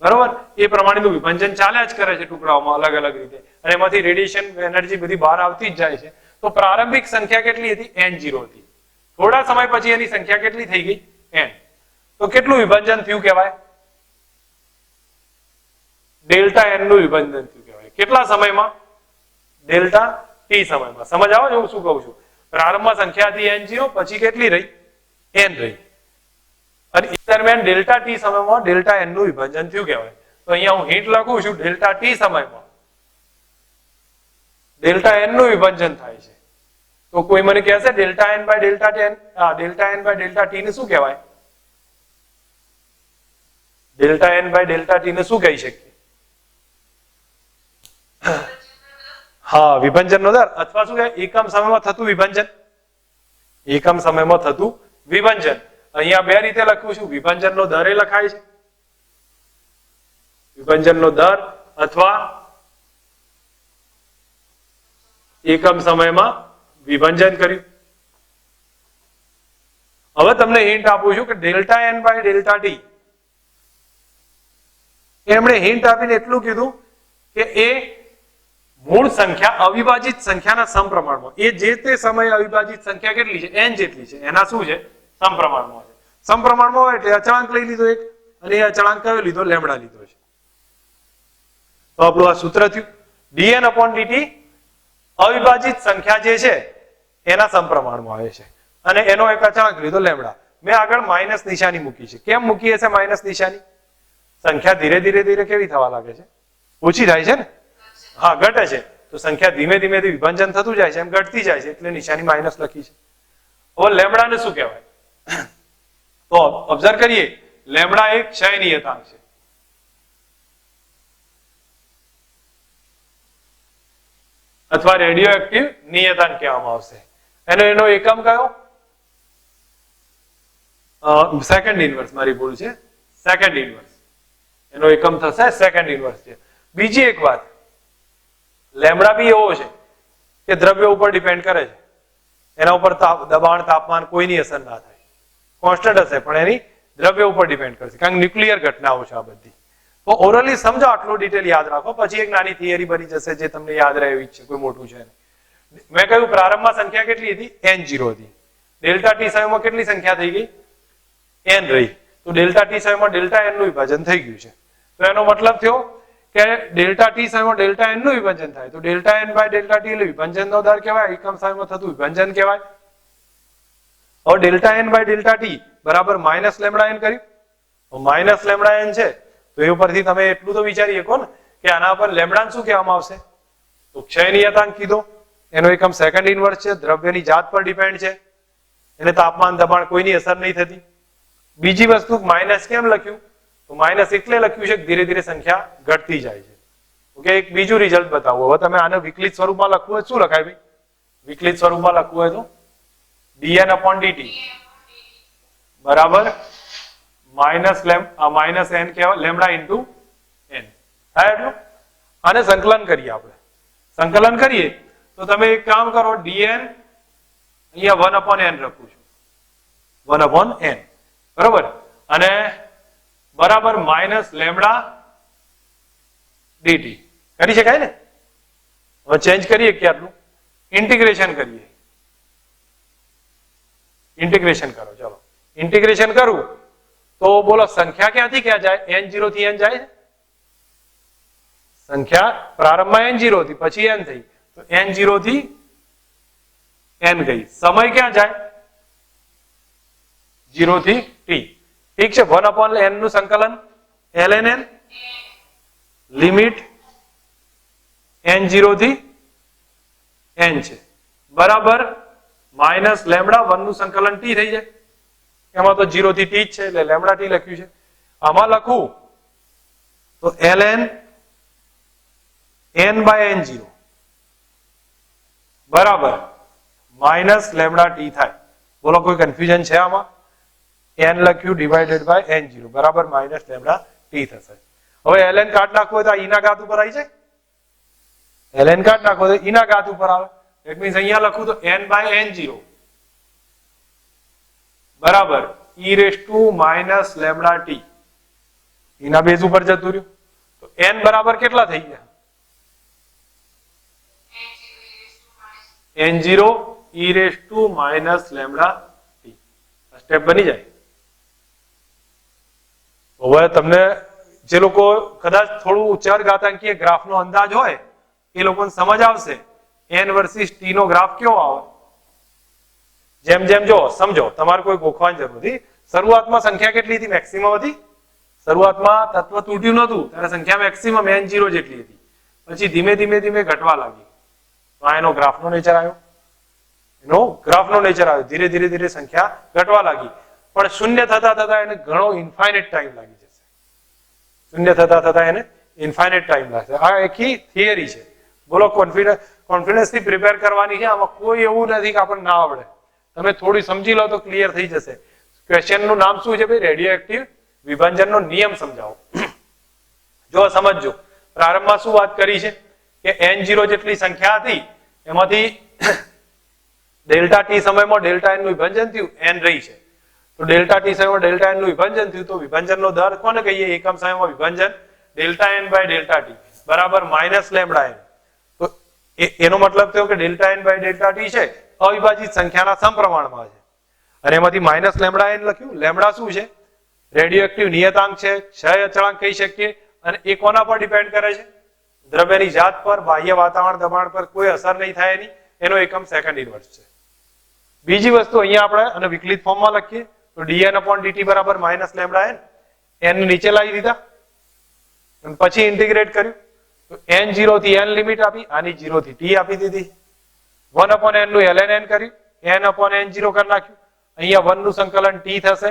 બરોબર. એ પ્રમાણેનું વિભંજન ચાલ્યા જ કરે છે ટુકડાઓમાં અલગ અલગ રીતે, અને એમાંથી રેડિયેશન એનર્જી બધી બહાર આવતી જ જાય છે. તો પ્રારંભિક સંખ્યા કેટલી હતી? N0 હતી. થોડા સમય પછી એની સંખ્યા કેટલી થઈ ગઈ? N. તો કેટલું વિભંજન થયું કહેવાય? ડેલ્ટા N નું વિભંજન થયું કહેવાય. કેટલા સમયમાં? ડેલ્ટા T સમયમાં. સમજ આવે હું શું કહું છું? પ્રારંભમાં સંખ્યા હતી N0, પછી કેટલી રહી? N રહી. અને એ દરમિયાન ડેલ્ટા T સમયમાં ડેલ્ટા N નું વિભંજન થયું કહેવાય. તો અહીંયા હું હિન્ટ લખું છું, ડેલ્ટા T સમયમાં ડેલ્ટા N નું વિભંજન થાય છે. તો કોઈ મને કહેશે delta N by delta T, delta N by delta T ને શું કહેવાય? Delta N by delta T ને શું કહી શકીએ? હા, વિભંજનનો દર, અથવા શું કહેવાય? એકમ સમયમાં થતું વિભંજન. એકમ સમયમાં થતું વિભંજન. અહીંયા બે રીતે લખું છું, વિભંજનનો દર એ લખાય છે, વિભંજનનો દર અથવા એકમ સમયમાં વિભંજન કર્યું. હવે તમને હિન્ટ આપું છું કે delta N by delta T, એમણે હિન્ટ આપીને એટલું કીધું કે એ મૂળ સંખ્યા અવિભાજિત સંખ્યાના સમપ્રમાણમાં, એ જે તે સમયે અવિભાજિત સંખ્યા કેટલી છે? N જેટલી છે, એના શું છે? સમપ્રમાણમાં છે. સમપ્રમાણમાં હોય એટલે અચળાંક લઈ લીધો એક, અને એ અચળાંક કયો લીધો? લેમ્બડા લીધો છે. તો આપણું આ સૂત્ર થયું dN/dt અવિભાજિત સંખ્યા જે છે એના સમપ્રમાણમાં આવે છે અને એનો એક અચળાંક લીધો લેમડા. મેં આગળ માઇનસ નિશાની મૂકી છે. કેમ મૂકી હશે માઇનસ નિશાની? સંખ્યા ધીરે ધીરે ધીરે કેવી થવા લાગે છે? ઓછી થાય છે ને? હા, ઘટે છે. તો સંખ્યા ધીમે ધીમે વિભાજન થતું જાય છે, એમ ઘટતી જાય છે, એટલે નિશાની માઇનસ લખી છે. હવે લેમડાને શું કહેવાય? તો ઓબ્ઝર્વ કરીએ, લેમડા એક ક્ષય નિયતાંક છે. અથવા રેડિયો એક્ટિવ નિયતાંક કહેવામાં આવશે. એનો એકમ કયો? Second inverse. મારી ભૂલ છે, સેકન્ડ ઇન્વર્સ. એનો એકમ થશે સેકન્ડ ઇન્વર્સ છે. બીજી એક વાત, લેમડા બી એવો છે કે દ્રવ્ય ઉપર ડિપેન્ડ કરે છે. એના ઉપર દબાણ, તાપમાન કોઈની અસર ના થાય, કોન્સ્ટન્ટ હશે, પણ એની દ્રવ્ય ઉપર ડિપેન્ડ કરશે, કારણ કે ન્યુક્લિયર ઘટનાઓ છે આ બધી. તો ઓરલી સમજો, આટલું ડિટેલ યાદ રાખો, પછી એક નાની થિયરી બની જશે જે તમને યાદ રહે એવી છે, કોઈ મોટું છે નહીં. મેં કહ્યું પ્રારંભમાં સંખ્યા કેટલી હતી? n0 હતી. ડેલ્ટા ટી સમયમાં કેટલી સંખ્યા થઈ ગઈ? n રહી. તો ડેલ્ટા ટી સમયમાં ડેલ્ટા n નું વિભાજન થઈ ગયું છે. તો એનો મતલબ થયો કે ડેલ્ટા ટી સમયમાં ડેલ્ટા n નું વિભાજન થાય તો delta n by delta T એટલે વિભાજનનો દર કહેવાય, એકમ સમયમાં થતું વિભાજન કહેવાય. હવે delta n by delta T બરાબર માઇનસ લેમડા n કર્યું. માઇનસ લેમડા n છે તો એ ઉપરથી તમે એટલું તો વિચારી શકો ને કે આના પર લેમડા શું કહેવામાં આવશે? તો ક્ષય નિયતાંક કીધો. એનો એકમ સેકન્ડ ઇન્વર્સ છે, દ્રવ્યની જાત પર ડિપેન્ડ છે, એને તાપમાન, દબાણ કોઈની અસર નહીં થતી. બીજી વસ્તુ માઇનસ કેમ લખ્યું? તો માઇનસ એટલે લખ્યું છે કે ધીરે ધીરે સંખ્યા ઘટતી જાય છે. ઓકે, એક બીજું રિઝલ્ટ બતાવો. હવે તમે આને વિકલિત સ્વરૂપમાં લખવું હોય શું લખાય ભાઈ? વિકલિત સ્વરૂપમાં લખવું હોય તો dn/dt બરાબર માઇનસ n કહેવાય, લેમડા ઇન્ટુ n થાય એટલું. આને સંકલન કરીએ આપણે. સંકલન કરીએ તો તમે એક કામ કરો, dn અહીંયા 1/n લખું છું, 1/n બરાબર, અને બરાબર માઇનસ લેમડા dt કરી શકાય ને? હવે ચેન્જ કરીએ કે આટલું ઇન્ટિગ્રેશન કરીએ. ઇન્ટિગ્રેશન કરો, ચલો ઇન્ટિગ્રેશન કરું તો બોલો સંખ્યા ક્યાંથી ક્યાં જાય? n0 થી n જાય છે. સંખ્યા પ્રારંભમાં n0 હતી, પછી n થઈ, તો n0 થી n ગઈ. સમય ક્યાં જાય? 0 થી t. ઠીક છે. 1/n નું સંકલન ln લિમિટ n0 થી n છે બરાબર માઇનસ લેમડા 1 નું સંકલન t થઈ જાય. એમાં તો 0 થી t જ છે એટલે લેમડા t લખ્યું છે. આમાં લખું તો ln n/n0 બરાબર માઇનસ લેમડા t થાય. બોલો કોઈ કન્ફ્યુઝન છે આમાં? n લખ્યું ડિવાઇડેડ બાય n0 બરાબર માઇનસ લેમડા t થશે. હવે ln કાઢ નાખવું હોય તો આ ઈના ઘાત ઉપર આવી જાય. ln કાઢ નાખો તો ઈના ઘાત ઉપર આવે. ઇટ મીન્સ અહીંયા લખું તો n/n0 બરાબર e લેમડા t. ઈના બેઝ ઉપર જતું રહ્યું તો n બરાબર કેટલા થઈ ગયા? n0 e lambda t. Step બની જાય. હવે તમને જે લોકો કદાચ થોડું ચર ઘાતાંકીય ગ્રાફનો અંદાજ હોય એ લોકોને સમજ આવશે n વર્સિસ t નો ગ્રાફ કેવો આવે. જેમ જેમ જો સમજો, તમારે કોઈ ગોખવાની જરૂર નથી. શરૂઆતમાં સંખ્યા કેટલી હતી? મેક્સિમમ હતી. શરૂઆતમાં તત્વ તૂટ્યું નતું ત્યારે સંખ્યા મેક્સિમમ n0 જેટલી હતી, પછી ધીમે ધીમે ધીમે ઘટવા લાગી. તો આ એનો ગ્રાફનો નેચર આવ્યો. એનો ગ્રાફનો નેચર આવ્યો. ધીરે ધીરે ધીરે સંખ્યા ઘટવા લાગી, પણ શૂન્ય થતા થતા એને ઘણો ઇન્ફાઇનાઇટ ટાઈમ લાગી જશે. શૂન્ય થતા થતા એને ઇન્ફાઇનાઇટ ટાઈમ લાગશે. આ આખી થિયરી છે. બોલો કોન્ફિડન્સ થી પ્રિપેર કરવાની છે. આમાં કોઈ એવું નથી કે આપણને ના આવડે. તમે થોડી સમજી લો તો ક્લિયર થઈ જશે. ક્વેશ્ચન નું નામ શું છે ભાઈ? રેડિયો એક્ટિવ વિભાજનનો નિયમ સમજાવો. જો સમજજો, પ્રારંભમાં શું વાત કરી છે કે n0 જેટલી સંખ્યા હતી એમાંથી ડેલ્ટા t સમયમાં ડેલ્ટા n નું વિભાજન થયું, n રહી છે. તો ડેલ્ટા t સમયમાં ડેલ્ટા n નું વિભાજન થયું તો વિભાજનનો દર કોને કહીએ? એકમ સમયમાં વિભાજન delta n by delta t બરાબર માઇનસ લેમડા n. તો એનો મતલબ થયો કે delta n by delta t છે અવિભાજિત સંખ્યાના સમપ્રમાણમાં છે. અને એમાંથી માઇનસ લેમડા n લખ્યું. લેમડા શું છે? રેડિયો એક્ટિવ નિયતાંક છે, ક્ષય અચળાંક કહી શકીએ. અને એ કોના પર ડિપેન્ડ કરે છે? દ્રવ્યની જાત પર, બાહ્ય વાતાવરણ દબાણ પર કોઈ અસર નહીં થાય એની, એનો એકમ સેકન્ડ ઇન્વર્સ છે. બીજી વસ્તુ અહીંયા આપણે અને વિકલિત ફોર્મમાં લખીએ તો dn/dt બરાબર માઇનસ લેમડા એન, એન નીચે લાવી દીધા અને પછી ઇન્ટિગ્રેટ કર્યું તો n0 થી n લિમિટ આપી, આની 0 થી t આપી દીધી, 1/n નું ln n કર્યું, n/n0 કરી નાખ્યું, અહીંયા 1 નું સંકલન t થશે.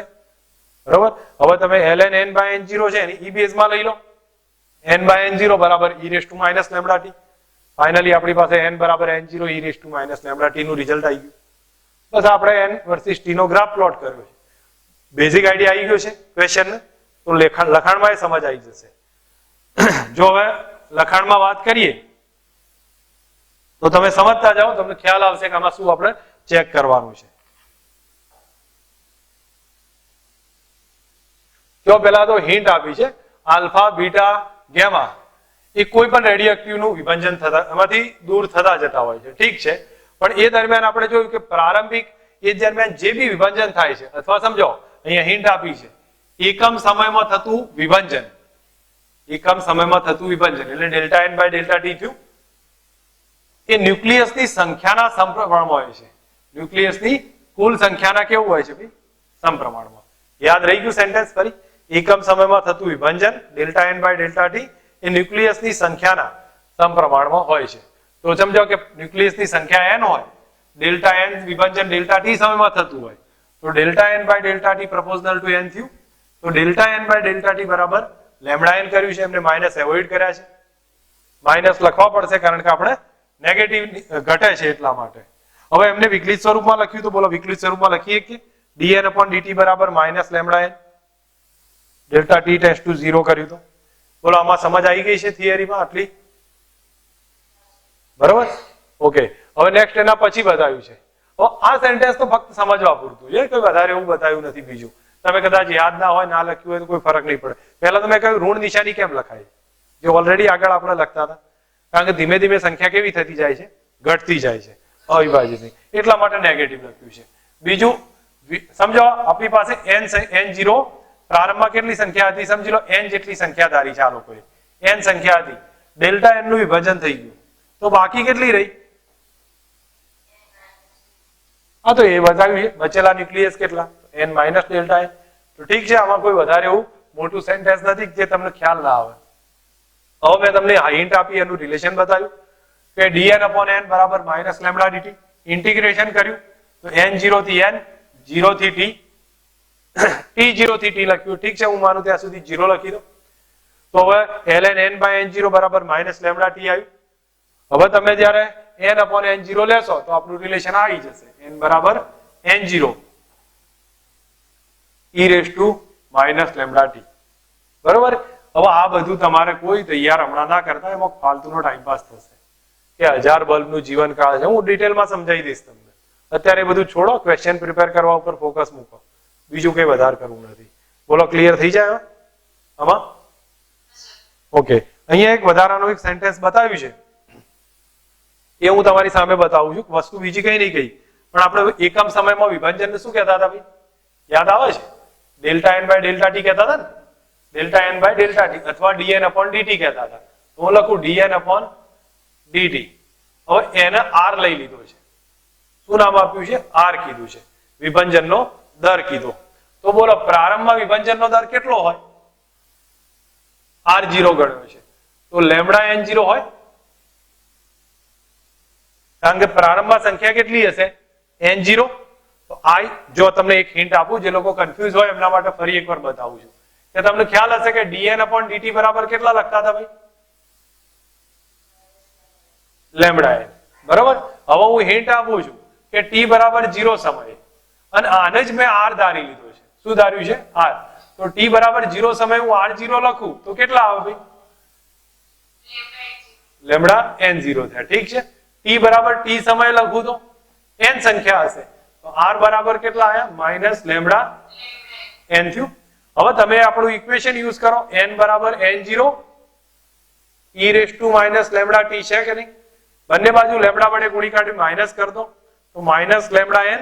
બરોબર. હવે તમે ln n/n0 છે એની e બેઝ માં લઈ લો, n/n0 બરાબર e raise to minus lambda T. Finally આપણી પાસે n બરાબર n0 e raise to minus lambda T નું રિઝલ્ટ આવી ગયું. બસ આપણે n વર્સિસ t નો ગ્રાફ પ્લોટ કર્યો છે. બેઝિક આઈડિયા આવી ગયો છે ક્વેશ્ચન ને, તો લખાણમાં એ સમજ આવી જશે. જો હવે લખાણમાં વાત કરીએ તો તમે સમજતા જાઓ, તમને ખ્યાલ આવશે કે આમાં શું આપણે ચેક કરવાનું છે. જો પેલા તો હિન્ટ આપી છે આલ્ફા, બીટા, ગેમા એ કોઈ પણ રેડિયો એક્ટિવ નું વિભાજન થતા એમાંથી દૂર થતા જતા હોય છે. ઠીક છે, પણ એ દરમિયાન આપણે જોયું કે પ્રારંભિક એ દરમિયાન જે બી વિભાજન થાય છે, અથવા સમજો અહીંયા હિન્ટ આપી છે એકમ સમયમાં થતું વિભાજન, એકમ સમયમાં થતું વિભાજન એટલે delta n by delta T થયું, એ ન્યુક્લિયસની સંખ્યાના સમપ્રમાણમાં હોય છે. ન્યુક્લિયસની કુલ સંખ્યાના કેવું હોય છે ભાઈ? સમપ્રમાણમાં. યાદ રહી ગયું સેન્ટેન્સ? ફરી એકમ સમયમાં થતું વિભાજન delta n by delta T એ ન્યુક્લિયસની સંખ્યાના સમપ્રમાણમાં હોય છે. તો સમજો કે ન્યુક્લિયસની સંખ્યા n હોય, ડેલ્ટા n વિભાજન ડેલ્ટા ટી સમયમાં થતું હોય તો delta n by delta T proportional to n થયું. તો delta n by delta T બરાબર લેમડા n કર્યું છે, એમને માઇનસ એવોઇડ કર્યા છે. માઇનસ લખવા પડશે કારણ કે આપણે નેગેટિવ ઘટે છે એટલા માટે. હવે એમને વિકલિત સ્વરૂપમાં લખ્યું તો બોલો વિકલિત સ્વરૂપમાં લખીએ કે dn/dt બરાબર minus lambda n, delta T tends to 0 કર્યું તો બોલો આમાં સમજ આવી ગઈ છે થિયરીમાં આટલી? બરોબર. ઓકે, હવે નેક્સ્ટ એના પછી બતાવ્યું છે. આ સેન્ટેન્સ તો ફક્ત સમજવા પૂરતું છે, કોઈ વધારે એવું બતાવ્યું નથી. બીજું તમે કદાચ યાદ ના હોય, ના લખ્યું હોય તો કોઈ ફરક નહીં પડે. પહેલા તો મેં કહ્યું ઋણ નિશાની કેમ લખાય, જે ઓલરેડી આગળ આપણે લખતા હતા, કારણ કે ધીમે ધીમે સંખ્યા કેવી થતી જાય છે? ઘટતી જાય છે અવિભાજ્યની, એટલા માટે નેગેટિવ લખ્યું છે. બીજું સમજો આપણી પાસે n0 પ્રારંભમાં કેટલી સંખ્યા હતી? સમજી લો n જેટલી સંખ્યા ધારી છે આ લોકોએ, n સંખ્યા હતી, ડેલ્ટા n નું વિભાજન થઈ ગયું તો બાકી કેટલી રહી? હા, તો એ બતાવ્યું છે બચેલા ન્યુક્લિયસ કેટલા? n minus delta n. તો ઠીક છે, આમાં કોઈ વધારે એવું મોટું સેન્ટેન્સ નથી જે તમને ખ્યાલ ના આવે. હવે મેં તમને હિન્ટ આપી, એનું રિલેશન બતાવ્યું કે dn/n બરાબર માઇનસ લેમડા dt. ઇન્ટિગ્રેશન કર્યું તો n0 થી n, 0 થી t, t0 થી t લખ્યું. ઠીક છે, હું માનું ત્યાં સુધી 0 લખી દો. તો હવે ln n/n0 બરાબર માઇનસ લેમડા t આવ્યું. હવે તમે જ્યારે n/n0 લેશો તો આપણું રિલેશન આવી જશે, n બરાબર n0 e raise to minus lambda t. બરોબર. હવે આ બધું તમારે કોઈ તૈયાર હમણાં ના કરતા, એમાં ફાલતુનો ટાઈમ પાસ થશે કે 1000 બલ્બનું જીવનકાળ છે. હું ડિટેલમાં સમજાવી દઈશ તમને. અત્યારે બધું છોડો, ક્વેશ્ચન પ્રિપેર કરવા ઉપર ફોકસ મૂકો, બીજું કઈ વધારે કરવું નથી. બોલો ક્લિયર થઈ જાય આમાં? ઓકે, અહીંયા એક વધારાનું એક સેન્ટેન્સ બતાવ્યું છે, એ હું તમારી સામે બતાવું છું. વસ્તુ બીજી કઈ નહીં કહી, પણ આપણે એકમ સમયમાં વિભાજનને શું કહેતા હતા ભાઈ? યાદ આવે છે? Delta n by delta T કહેતા હતા ને, delta n by delta T અથવા dn/dt કહેતા હતા. તો હું લખું dn/dt. હવે એને r લઈ લીધો છે. શું નામ આપ્યું છે? r કીધું છે. વિભાજનનો દર કીધો. તો બોલો પ્રારંભમાં વિભાજનનો દર કેટલો હોય? r0 ગણ્યો છે, તો લેમડા n0 હોય, કારણ કે પ્રારંભમાં સંખ્યા કેટલી હશે? n0. તો જો તમને એક હિન્ટ આપું, જે લોકો કન્ફ્યુઝ હોય એમના માટે ફરી એકવાર બતાવું છું કે તમને ખ્યાલ હશે કે dn/dt બરાબર કેટલા લખતા હતા ભાઈ? Lambda n. બરોબર. હવે હું હિન્ટ આપું છું કે t બરાબર 0 સમયે, અને આને જ મેં r ધારી લીધો છે. શું ધાર્યું છે? r. તો t બરાબર 0 સમયે હું r0 લખું તો કેટલા આવે ભાઈ? લેમડા n0 થયા. ઠીક છે. t બરાબર t સમયે લખું તો n સંખ્યા હશે, તો r બરાબર કેટલા આયા? માઇનસ લેમડા n થયું. હવે તમે આપણું ઇક્વેશન યુઝ કરો, n બરાબર n0 e raise to minus lambda t છે કે નહીં? બંને બાજુ લેમડા વડે ગુણી કાઢી માઇનસ કર દો, તો minus lambda n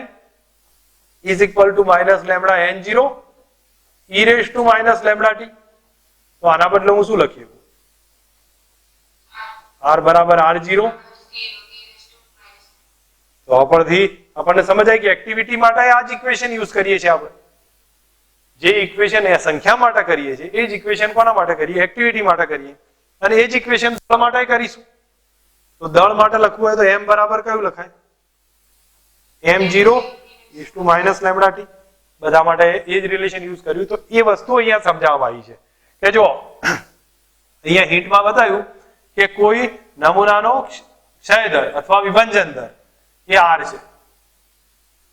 is equal to minus lambda n0 e raise to minus lambda t. તો આના બદલે હું શું લખી શકું? આર બરાબર R0. તો પરથી આપણને સમજાય કે એક્ટિવિટી માટે આ જ ઇક્વેશન યુઝ કરીએ છીએ આપણે. જે ઇક્વેશન એ સંખ્યા માટે કરીએ છીએ એ જ ઇક્વેશન કોના માટે કરીએ? એક્ટિવિટી માટે કરીએ. અને એ જ ઇક્વેશન દળ માટે કરીશું. તો દળ માટે લખવું હોય તો m બરાબર કયું લખાય? m0 is to minus lambda t. બધા માટે એ જ રિલેશન યુઝ કર્યું. તો એ વસ્તુ અહીંયા સમજાવવા આવી છે કે જો અહીંયા હિન્ટમાં બતાવ્યું કે કોઈ નમૂનાનો ક્ષય દર અથવા વિભંજન દર એ r છે.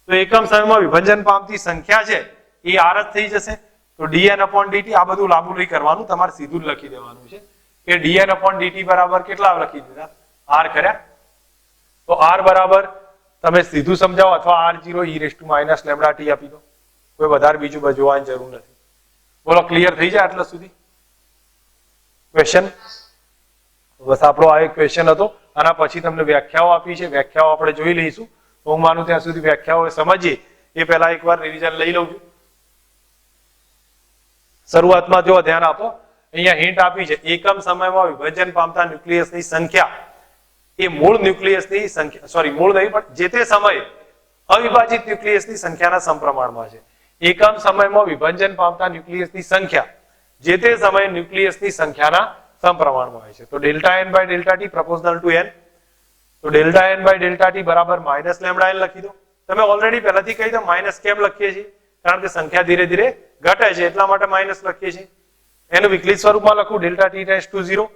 તો એકમ સમયમાં વિભંજન પામતી સંખ્યા છે એ r જ થઈ જશે. તો dn/dt આ બધું લાગુ નહીં કરવાનું, તમારે સીધું જ લખી દેવાનું છે કે dn/dt બરાબર કેટલા લખી દીધા? r કર્યા. તો r બરાબર તમે સીધું સમજાવો અથવા R0 e - lambda t આપી દો. કોઈ વધારે બીજું જોવાની જરૂર નથી. બોલો, ક્લિયર થઈ જાય આટલા સુધી? ક્વેશ્ચન? બસ આપણો આ એક ક્વેશ્ચન હતો. આના પછી તમને વ્યાખ્યાઓ આપી છે, વ્યાખ્યાઓ આપણે જોઈ લઈશું. તો હું માનું ત્યાં સુધી વ્યાખ્યાઓ સમજીએ એ પહેલા એકવાર રિવિઝન લઈ લઉં છું. શરૂઆતમાં જો ધ્યાન આપો, અહીંયા હિન્ટ આપી છે એકમ સમયમાં વિભાજન પામતા ન્યુક્લિયસની સંખ્યા એ મૂળ ન્યુક્લિયસની સંખ્યા, સોરી મૂળ નહીં પણ જે તે સમયે અવિભાજિત ન્યુક્લિયસની સંખ્યાના સમપ્રમાણમાં છે. એકમ સમયમાં વિભાજન પામતા ન્યુક્લિયસની સંખ્યા જે તે સમયે ન્યુક્લિયસની સંખ્યાના સમપ્રમાણમાં હોય છે. તો delta n by delta T proportional to n. તો delta n by delta T બરાબર માઇનસ લેમ્ડા n લખી દો. તમે ઓલરેડી પહેલાથી કહી દો માઇનસ કેમ લખીએ છીએ? કારણ કે સંખ્યા ધીરે ધીરે ઘટે છે એટલા માટે માઇનસ લખીએ છીએ. એનું વિકલિત સ્વરૂપમાં લખું ડેલ્ટા ટી ટેન્ડ્સ ટુ 0.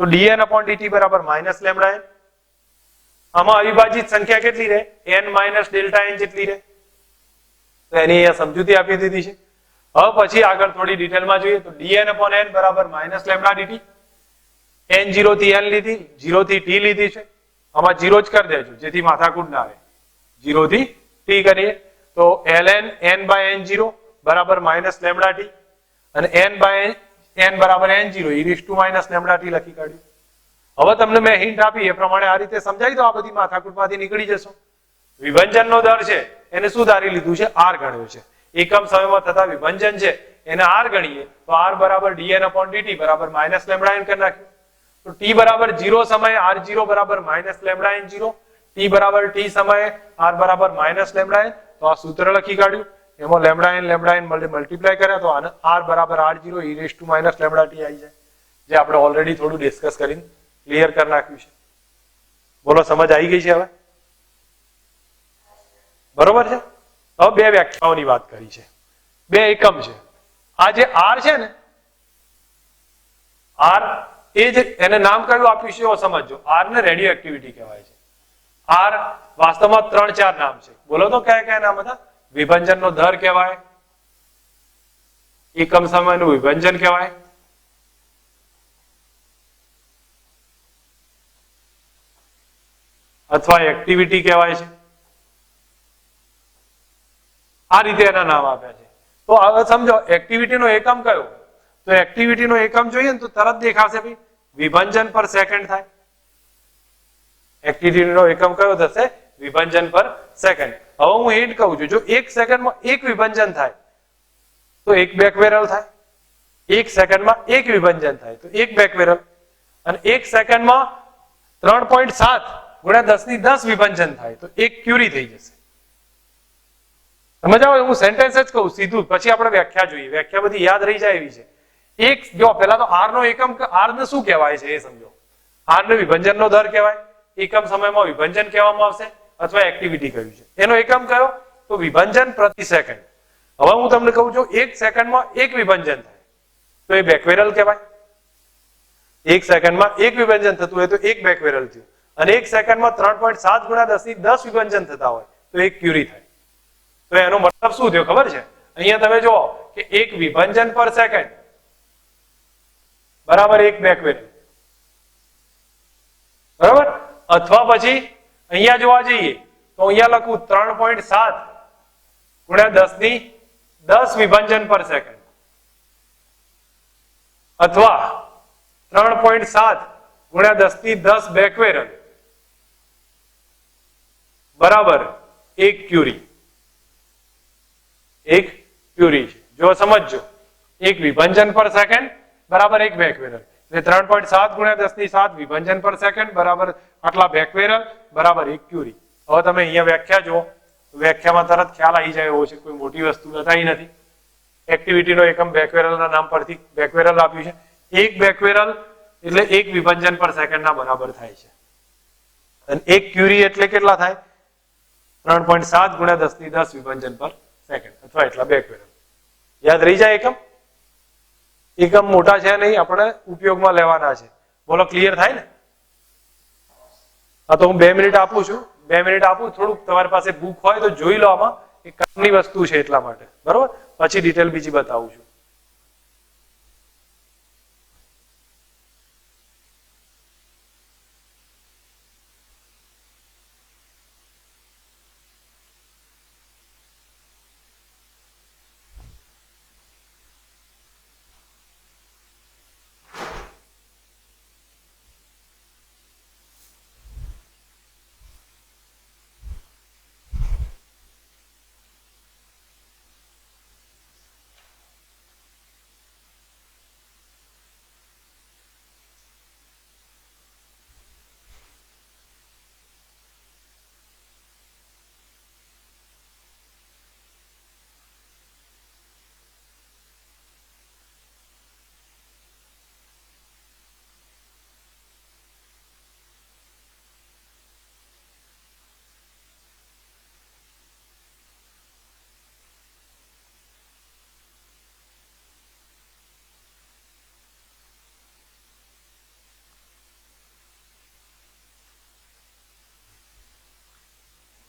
તો dn/dt બરાબર માઇનસ લેમ્ડા n. આમાં અવિભાજિત સંખ્યા કેટલી રહે? n માઇનસ ડેલ્ટા n જેટલી રહે. તો એની અહીંયા સમજૂતી આપી દીધી છે. હવે પછી આગળ થોડી ડિટેલમાં જોઈએ તો dn/n બરાબર માઇનસ લેમ્ડા dt. n 0 થી n લીધી, 0 થી t લીધી છે. આમાં 0 જ કરી દેજો જેથી માથાકૂટ ના રહે. 0 થી t કરીએ તો ln n બાય n0 બરાબર માઇનસ લેમ્ડા t અને n બાય n બરાબર n0 e - lambda t લખી કાઢ્યું. હવે તમને મેં હિન્ટ આપી એ પ્રમાણે આ રીતે સમજાવી દો, આ બધી માથાકૂટમાંથી નીકળી જશો. વિભંજનનો દર છે એને શું ધારી લીધું છે? r ગણ્યો છે. એકમ સમયમાં થતા વિભંજન છે એને r ગણીએ તો r બરાબર dn/dt બરાબર માઇનસ લેમ્ડા n કરી નાખ્યું. તો t બરાબર 0 સમયે r0 બરાબર માઇનસ લેમ્ડા n0, t બરાબર t સમયે r બરાબર માઇનસ લેમ્ડા n. તો આ સૂત્ર લખી કાઢ્યું. એમાં લેમ્ડા n મલ્ટીપ્લાય કર્યા તો આને r બરાબર r0 e - lambda t આવી જાય, જે આપણે ઓલરેડી થોડું ડિસ્કસ કરીને ક્લિયર કરી નાખ્યું છે. બોલો, સમજ આવી ગઈ છે હવે? બરોબર છે. હવે બે વ્યાખ્યાઓની વાત કરી છે, બે એકમ છે. આ જે r છે ને, r એ જ એને નામ કયું આપ્યું છે એવો સમજો. r ને રેડિયો એક્ટિવિટી કહેવાય છે. r વાસ્તવમાં 3-4 નામ છે. બોલો તો કયા કયા નામ હતા? વિભંજનનો દર કહેવાય, એકમ સમયનું વિભંજન કહેવાય, અથવા એક્ટિવિટી કહેવાય છે. આ રીતે એના નામ આપ્યા છે. તો હવે સમજો એક્ટિવિટીનો એકમ કયો? તો એક્ટિવિટીનો એકમ જોઈએ ને તો તરત દેખાશે ભાઈ, વિભંજન પર સેકન્ડ થાય. એક્ટિવિટીનો એકમ કયો થશે? વિભંજન પર સેકન્ડ. હવે હું હિન્ટ કહું છું, જો 1 સેકન્ડમાં એક વિભંજન થાય તો એક બેકવેરલ થાય. 1 સેકન્ડમાં એક વિભંજન થાય તો એક બેકવેરલ. અને 1 સેકન્ડમાં 3.7 ગુણ્યા 10 ની 10 વિભંજન થાય તો એક ક્યુરી થઈ જશે. સમજ આવે? હું સેન્ટેન્સ જ કહું સીધું, પછી આપણે વ્યાખ્યા જોઈએ. વ્યાખ્યા બધી યાદ રહી જાય એવી છે. એક જો પેલા તો r નો એકમ, r ને શું કહેવાય છે એ સમજો. r ને વિભંજનનો દર કહેવાય, એકમ સમયમાં વિભંજન કહેવામાં આવશે, અથવા એક્ટિવિટી કહ્યું છે. એનો એકમ કયો? તો વિભંજન પ્રતિ સેકન્ડ. હવે હું તમને કહું છું 1 સેકન્ડમાં એક વિભંજન થાય તો એ બેકવેરલ કહેવાય. 1 સેકન્ડમાં એક વિભંજન થતું હોય તો એક બેકવેરલ થયું. અને 1 સેકન્ડમાં 3.7 ગુણ્યા 10 ની 10 વિભંજન થતા હોય તો એક ક્યુરી થાય. તો એનો મતલબ શું થયો ખબર છે? અહીંયા તમે જુઓ કે એક વિભંજન પર સેકન્ડ બરાબર એક બેકવેરલ, બરાબર. અથવા પછી અહીંયા જોવા જઈએ તો અહીંયા લખું 3.7 ગુણ્યા 10 ની 10 વિભંજન પર સેકન્ડ, અથવા 3.7 ગુણ્યા 10 ની 10 બેકવેરલ બરાબર એક ક્યુરી. એક ક્યુરી છે. જો સમજજો, એક વિભંજન પર સેકન્ડ બરાબર એક બેકવેરલ. એટલે 3.7 ગુણ્યા 10⁷ વિભાજન પર સેકન્ડ બરાબર આટલા બેકવેરલ બરાબર 1 ક્યુરી. હવે તમે અહીંયા વ્યાખ્યા જો, વ્યાખ્યામાં તરત ખ્યાલ આવી જાય એવો છે, કોઈ મોટી વસ્તુ બતાવી નથી. એક્ટિવિટીનો એકમ બેકવેરલના નામ પરથી બેકવેરલ આપ્યું છે. એક બેકવેરલ એટલે 1 વિભાજન પર સેકન્ડના બરાબર થાય છે. અને 1 ક્યુરી એટલે કેટલા થાય? 3.7 ગુણ્યા 10⁻10 વિભાજન પર સેકન્ડ અથવા એટલા બેકવેરલ. યાદ રહી જાય એકમ? એકમ મોટા છે નહીં, આપણે ઉપયોગમાં લેવાના છે. બોલો, ક્લિયર થાય ને? હા, તો હું 2 મિનિટ આપું છું. 2 મિનિટ આપું. થોડુંક તમારી પાસે બુક હોય તો જોઈ લો, આમાં એક કામની વસ્તુ છે એટલા માટે. બરોબર, પછી ડિટેલ બીજી બતાવું છું.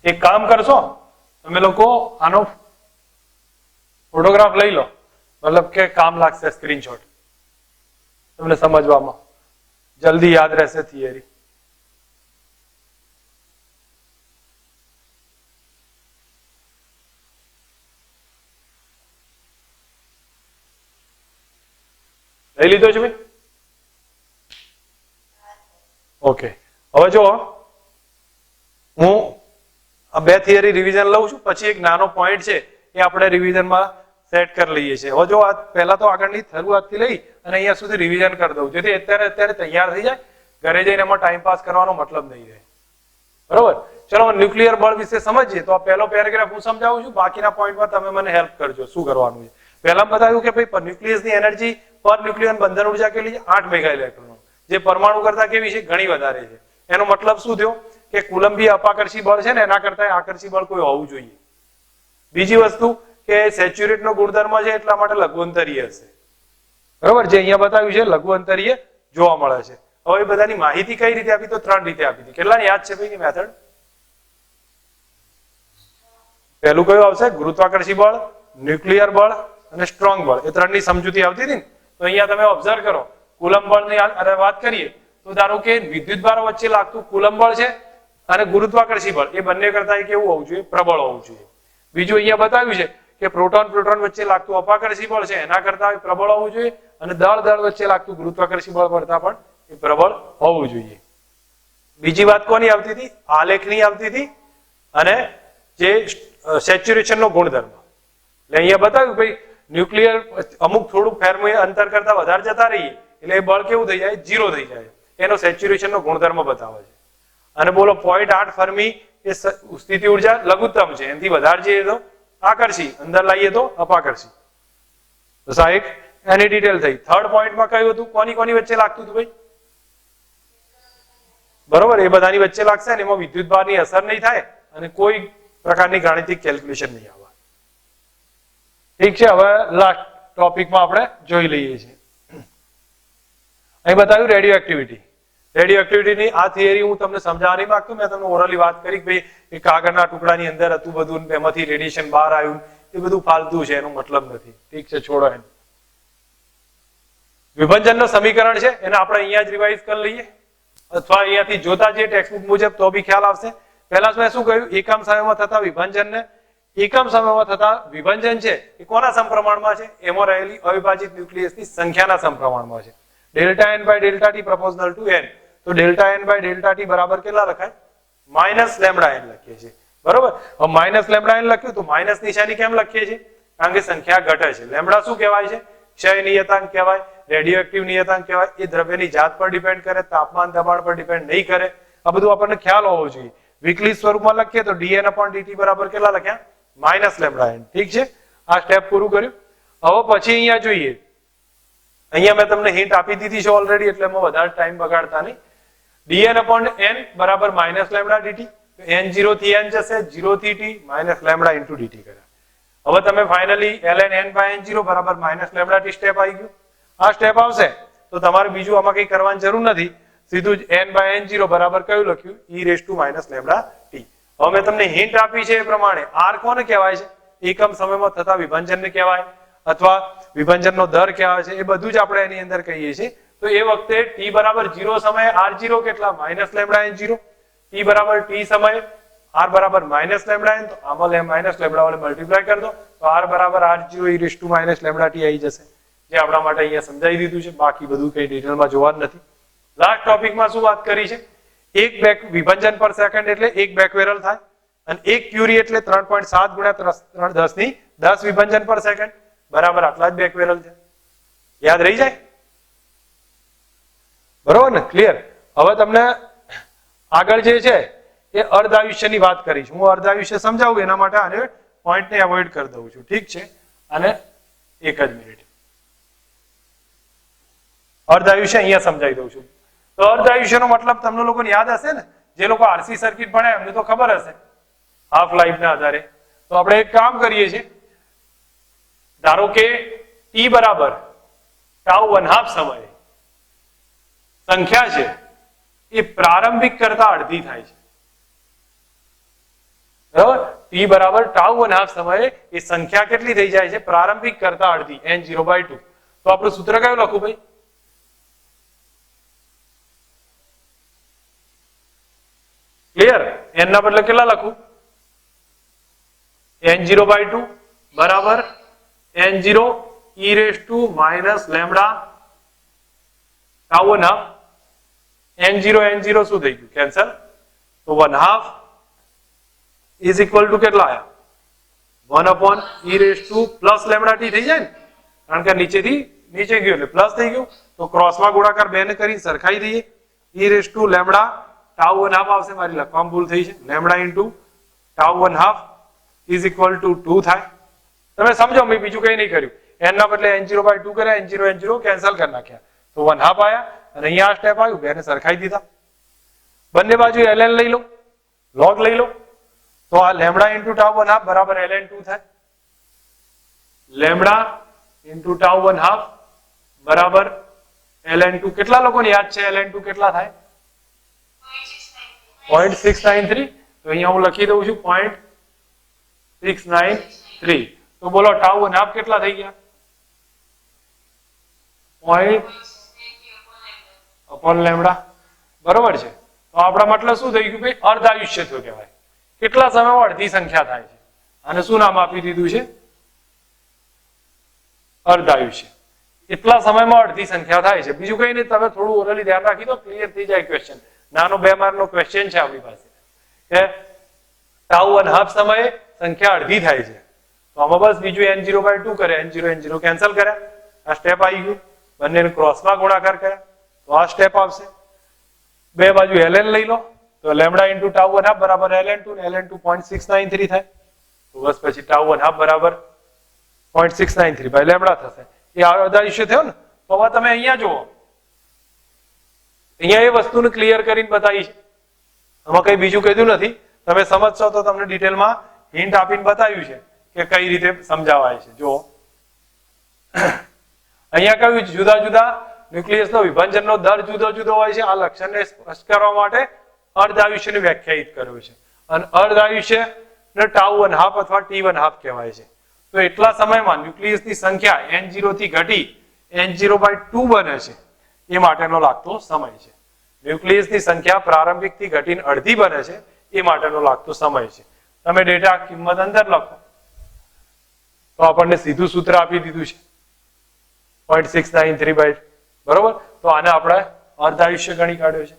એક કામ કરશો, તમે લોકો આનો ફોટોગ્રાફ લઈ લો, મતલબ કે કામ લાગશે સ્ક્રીનશોટ, તમને સમજવામાં જલ્દી યાદ રહેશે થિયરી. લઈ લીધો છે ભાઈ? ઓકે, હવે જો હું આ 2 થિયરી રિવિઝન લઉં છું, પછી એક નાનો પોઈન્ટ છે એ આપણે રિવિઝનમાં સેટ કરી લઈએ છીએ. હવે જો આ પહેલા તો આગળની શરૂઆતથી લઈ અને અહીંયા સુધી રિવિઝન કરી દઉં, જેથી અત્યારે તૈયાર થઈ જાય, ઘરે જઈને એમાં ટાઈમ પાસ કરવાનો મતલબ નહીં રહે. બરોબર, ચલો ન્યુક્લિયર બળ વિશે સમજીએ. તો આ પહેલો પેરેગ્રાફ હું સમજાવું છું, બાકીના પોઈન્ટમાં તમે મને હેલ્પ કરજો શું કરવાનું છે. પહેલા બતાવ્યું કે ભાઈ ન્યુક્લિયસની એનર્જી પર ન્યુક્લિયન બંધન ઉર્જા કેટલી છે? 8 મેગા ઇલેક્ટ્રોન, જે પરમાણુ કરતા કેવી છે? ઘણી વધારે છે. એનો મતલબ શું થયો કે કુલંબીય અપાકર્ષી બળ છે ને એના કરતા આકર્ષી બળ કોઈ હોવું જોઈએ. બીજી વસ્તુ કે સેચ્યુરેટનો ગુણધર્મ છે એટલા માટે લઘુઅંતરીય હશે. બરોબર, જે અહીંયા બતાવ્યું છે લઘુઅંતરીય જોવા મળે છે. હવે એ બધાની માહિતી કઈ રીતે આપી? તો 3 રીતે આપી હતી. કેટલાને યાદ છે ભાઈ મેથડ? પહેલું કયું આવશે? ગુરુત્વાકર્ષી બળ, ન્યુક્લિયર બળ અને સ્ટ્રોંગ બળ. એ 3 ની સમજૂતી આવતી હતી ને. તો અહીંયા તમે ઓબ્ઝર્વ કરો, કુલંબ બળની વાત કરીએ તો ધારો કે વિદ્યુત ભારો વચ્ચે લાગતું કુલંબ બળ છે અને ગુરુત્વાકર્ષી બળ, એ બંને કરતા કેવું હોવું જોઈએ? પ્રબળ હોવું જોઈએ. બીજું અહીંયા બતાવ્યું છે કે પ્રોટોન વચ્ચે લાગતું અપાકર્ષી બળ છે એના કરતા પ્રબળ હોવું જોઈએ, અને દળ વચ્ચે લાગતું ગુરુત્વાકર્ષી બળ કરતા પણ એ પ્રબળ હોવું જોઈએ. બીજી વાત કોની આવતી હતી? આલેખની આવતી હતી, અને જે સેચ્યુરેશનનો ગુણધર્મ. એટલે અહીંયા બતાવ્યું ભાઈ ન્યુક્લિયર અમુક થોડું ફેરમી અંતર કરતા વધારે જતા રહીએ એટલે એ બળ કેવું થઈ જાય? 0 થઈ જાય. એનો સેચ્યુરેશનનો ગુણધર્મ બતાવે છે. અને બોલો 0.8 ફર્મી એ સ્થિતિ ઉર્જા લઘુત્તમ છે, એનાથી વધારે જઈએ તો આકર્ષી, અંદર લાવીએ તો અપાકર્ષી. તો સાહેબ એની ડિટેલ થઈ. થર્ડ પોઈન્ટમાં કયું હતું? કોની વચ્ચે લાગતું હતું ભાઈ? બરોબર, એ બધાની વચ્ચે લાગશે ને એમાં વિદ્યુત ભારની અસર નહીં થાય અને કોઈ પ્રકારની ગાણિતિક કેલ્ક્યુલેશન નહીં આવે. ઠીક છે, હવે લાસ્ટ ટોપિકમાં આપણે જોઈ લઈએ છીએ. અહીં બતાવ્યું રેડિયો એક્ટિવિટી. રેડિયો એક્ટિવિટીની આ થિયરી હું તમને સમજાવવા નહીં માંગતો. મેં તમને ઓરલી વાત કરી કે ભાઈ એ કાગળના ટુકડાની અંદર હતું બધું, એમાંથી રેડિયેશન બહાર આવ્યું, એ બધું ફાલતુ છે, એનો મતલબ નથી. ઠીક છે, છોડો એને. વિભાજનનું સમીકરણ છે એને આપણે અહીંયા જ રિવાઇઝ કરી લઈએ, અથવા અહીંયાથી જોતા જઈએ ટેક્સ્ટબુક મુજબ તો બી ખ્યાલ આવશે. પહેલા મેં શું કહ્યું? એકમ સમયમાં થતા વિભાજનને, એકમ સમયમાં થતા વિભાજન છે એ કોના સમપ્રમાણમાં છે? એમાં રહેલી અવિભાજિત ન્યુક્લિયસની સંખ્યાના સમપ્રમાણમાં છે. Delta n by delta T proportional to n. તો delta n by delta T બરાબર કેટલા લખાય? માઇનસ લેમડા n લખીએ છીએ. બરોબર, હવે માઇનસ લેમડા n લખ્યું તો માઇનસ નિશાની કેમ લખીએ છીએ? કારણ કે સંખ્યા ઘટે છે. લેમડા શું કહેવાય છે? ક્ષય નિયતાંક કહેવાય. રેડિયો એક્ટિવ નિયતાંક કહેવાય. એ દ્રવ્યની જાત પર ડિપેન્ડ કરે, તાપમાન દબાણ પર ડિપેન્ડ નહીં કરે. આ બધું આપણને ખ્યાલ હોવો જોઈએ. વિકલિત સ્વરૂપમાં લખીએ તો dn/dt બરાબર કેટલા લખ્યા? -λn. ઠીક છે, આ સ્ટેપ પૂરું કર્યું. હવે પછી અહીંયા જોઈએ, અહીંયા મેં તમને હિન્ટ આપી દીધી છે ઓલરેડી, એટલે એમાં વધારે ટાઈમ બગાડતા નહીં. dn/n બરાબર -λ/dt. n0 થી n જશે, 0 થી t -λ/dt કર્યા. હવે તમે ફાઇનલી ln n/n0 બરાબર -λ/t સ્ટેપ આવી ગયું. આ સ્ટેપ આવશે તો તમારે બીજું આમાં કંઈ કરવાની જરૂર નથી, સીધું જ n/n0 બરાબર કયું લખ્યું? e⁻⁻ હવે મેં તમને હિન્ટ આપી છે એ પ્રમાણે r કોને કહેવાય છે? એકમ સમયમાં થતા વિભાજનને કહેવાય, અથવા વિભાજનનો દર કહેવાય છે. એ બધું જ આપણે એની અંદર કહીએ છીએ. તો એ વખતે t બરાબર 0 સમયે r0 કેટલા? -λn0. t બરાબર t સમયે r બરાબર -λn, તો આમાં -λ વડે મલ્ટીપ્લાય કરી દો તો r બરાબર r0 e⁻⁻t આવી જશે, જે આપણા માટે અહીંયા સમજાવી દીધું છે. બાકી બધું કઈ ડિટેલમાં જોવાનું નથી. લાસ્ટ ટોપિકમાં શું વાત કરી છે? એક વિભાજન પર સેકન્ડ એટલે એક બેકવેરલ થાય, અને એક ક્યુરી એટલે 3.7 ગુણ્યા 3×10 વિભાજન પર સેકન્ડ બરાબર આટલા જ બેકવેરલ છે. યાદ રહી જાય? બરોબર ને? ક્લિયર? હવે તમને આગળ જે છે એ અર્ધાયુષ્યની વાત કરીશ. હું અર્ધાયુષ્ય સમજાવું એના માટે આને પોઈન્ટને એવોઇડ કરી દઉં છું. ઠીક છે, અને એક જ મિનિટ અર્ધાયુષ્ય અહીંયા સમજાવી દઉં છું. તો અર્ધાયુષ્યનો મતલબ તમને લોકોને યાદ હશે ને? જે લોકો આરસી સર્કિટ ભણ્યા એમને તો ખબર હશે હાફ લાઈફના આધારે. તો આપણે એક કામ કરીએ છીએ, ધારો કે t બરાબર τ½ સમયે સંખ્યા છે એ પ્રારંભિક કરતા અડધી થાય છે. બરાબર? t બરાબર τ½ સમયે એ સંખ્યા કેટલી થઈ જાય છે? પ્રારંભિક કરતા અડધી, n0/2. તો આપણું સૂત્ર કયું લખું ભાઈ? ક્લિયર? n ના બદલે કેટલા લખું? n0/2 બરાબર n0 e⁻⁻λ τ½ n0 શું થઈ ગયું? કેન્સલ. તો 1/2 ઇઝ ઇક્વલ ટુ કેટલા આયા? 1/e⁻+ λt થઈ જાય ને, કારણ કે નીચેથી નીચે ગયું એટલે પ્લસ થઈ ગયું. તો ક્રોસમાં ગુણાકાર 2 ને કરી સરખાઈ દઈએ. e⁻λ τ½ આવશે, મારી લખવામાં ભૂલ થઈ છે. λ × τ½ ઇઝ ઇક્વલ ટુ 2 થાય. તમે સમજો, મેં બીજું કઈ નહીં કર્યું. n ના બદલે n0/2 કર્યા, n0 કેન્સલ કરી નાખ્યા, તો 1/2 આયા. અને અહીંયા આ સ્ટેપ આવ્યું, 2 ને સરખાઈ દીધા. બંને બાજુ ln લઈ લો, log લઈ લો, તો આ λ × τ½ બરાબર ln2 થાય. λ × τ½ બરાબર ln2. કેટલા લોકોને યાદ છે ln2 કેટલા થાય? 0.693. તો અહીંયા હું લખી દઉં છું 0.693. તો બોલો τ½ કેટલા થઈ ગયા? 0.λ. બરોબર છે. તો આપણા મતલબ શું થઈ ગયું ભાઈ? અર્ધાયુષ્ય થયું કહેવાય. કેટલા સમયમાં અડધી સંખ્યા થાય છે? આને શું નામ આપી દીધું છે? અર્ધાયુષ્ય. એટલા સમયમાં અડધી સંખ્યા થાય છે. બીજું કઈ નહીં, તમે થોડું ઓરલી ધ્યાન રાખી દો, ક્લિયર થઈ જાય ક્વેશ્ચન. નાનો 2 માર્કનો ક્વેશ્ચન છે આપણી પાસે કે τ½ સમયે સંખ્યા અડધી થાય છે. તો આમાં બસ બીજું n0/2 કરે, n0 કેન્સલ કર્યા, આ સ્ટેપ આવી ગયું. બંનેને ક્રોસમાં ગુણાકાર કર્યા તો આ સ્ટેપ આવશે. બે બાજુ ln લઈ લો, તો λ × τ½ બરાબર ln2 ને ln2 0.693 થાય. તો બસ પછી τ½ બરાબર 0.693/λ થશે. એ અર્ધાયુષ્ય થયો ને. તો હવે તમે અહીંયા જુઓ, અહીંયા એ વસ્તુને ક્લિયર કરીને બતાવી છે, આમાં કઈ બીજું કીધું નથી. તમે સમજશો તો તમને ડિટેલમાં હિન્ટ આપીને બતાવ્યું છે કે કઈ રીતે સમજાવાય છે. જો અહીંયા કહ્યું જુદા જુદા ન્યુક્લિયસનો વિભાજનનો દર જુદો જુદો હોય છે. આ લક્ષણને સ્પષ્ટ કરવા માટે અર્ધાયુષ્યને વ્યાખ્યાયિત કર્યું છે. અને અર્ધાયુષ્ય ને τ½ અથવા t½ કહેવાય છે. તો એટલા સમયમાં ન્યુક્લિયસની સંખ્યા n0 થી ઘટી n0/2 બને છે, એ માટેનો લાગતો સમય છે. ન્યુક્લિયસની સંખ્યા પ્રારંભિક થી ઘટીને અડધી બને છે, એ માટેનો લાગતો સમય છે. તમે ડેટા કિંમત અંદર લખો તો આપણને સીધું સૂત્ર આપી દીધું છે 0.693/. બરોબર? તો આને આપણે અર્ધાયુષ્ય ગણી કાઢ્યો છે.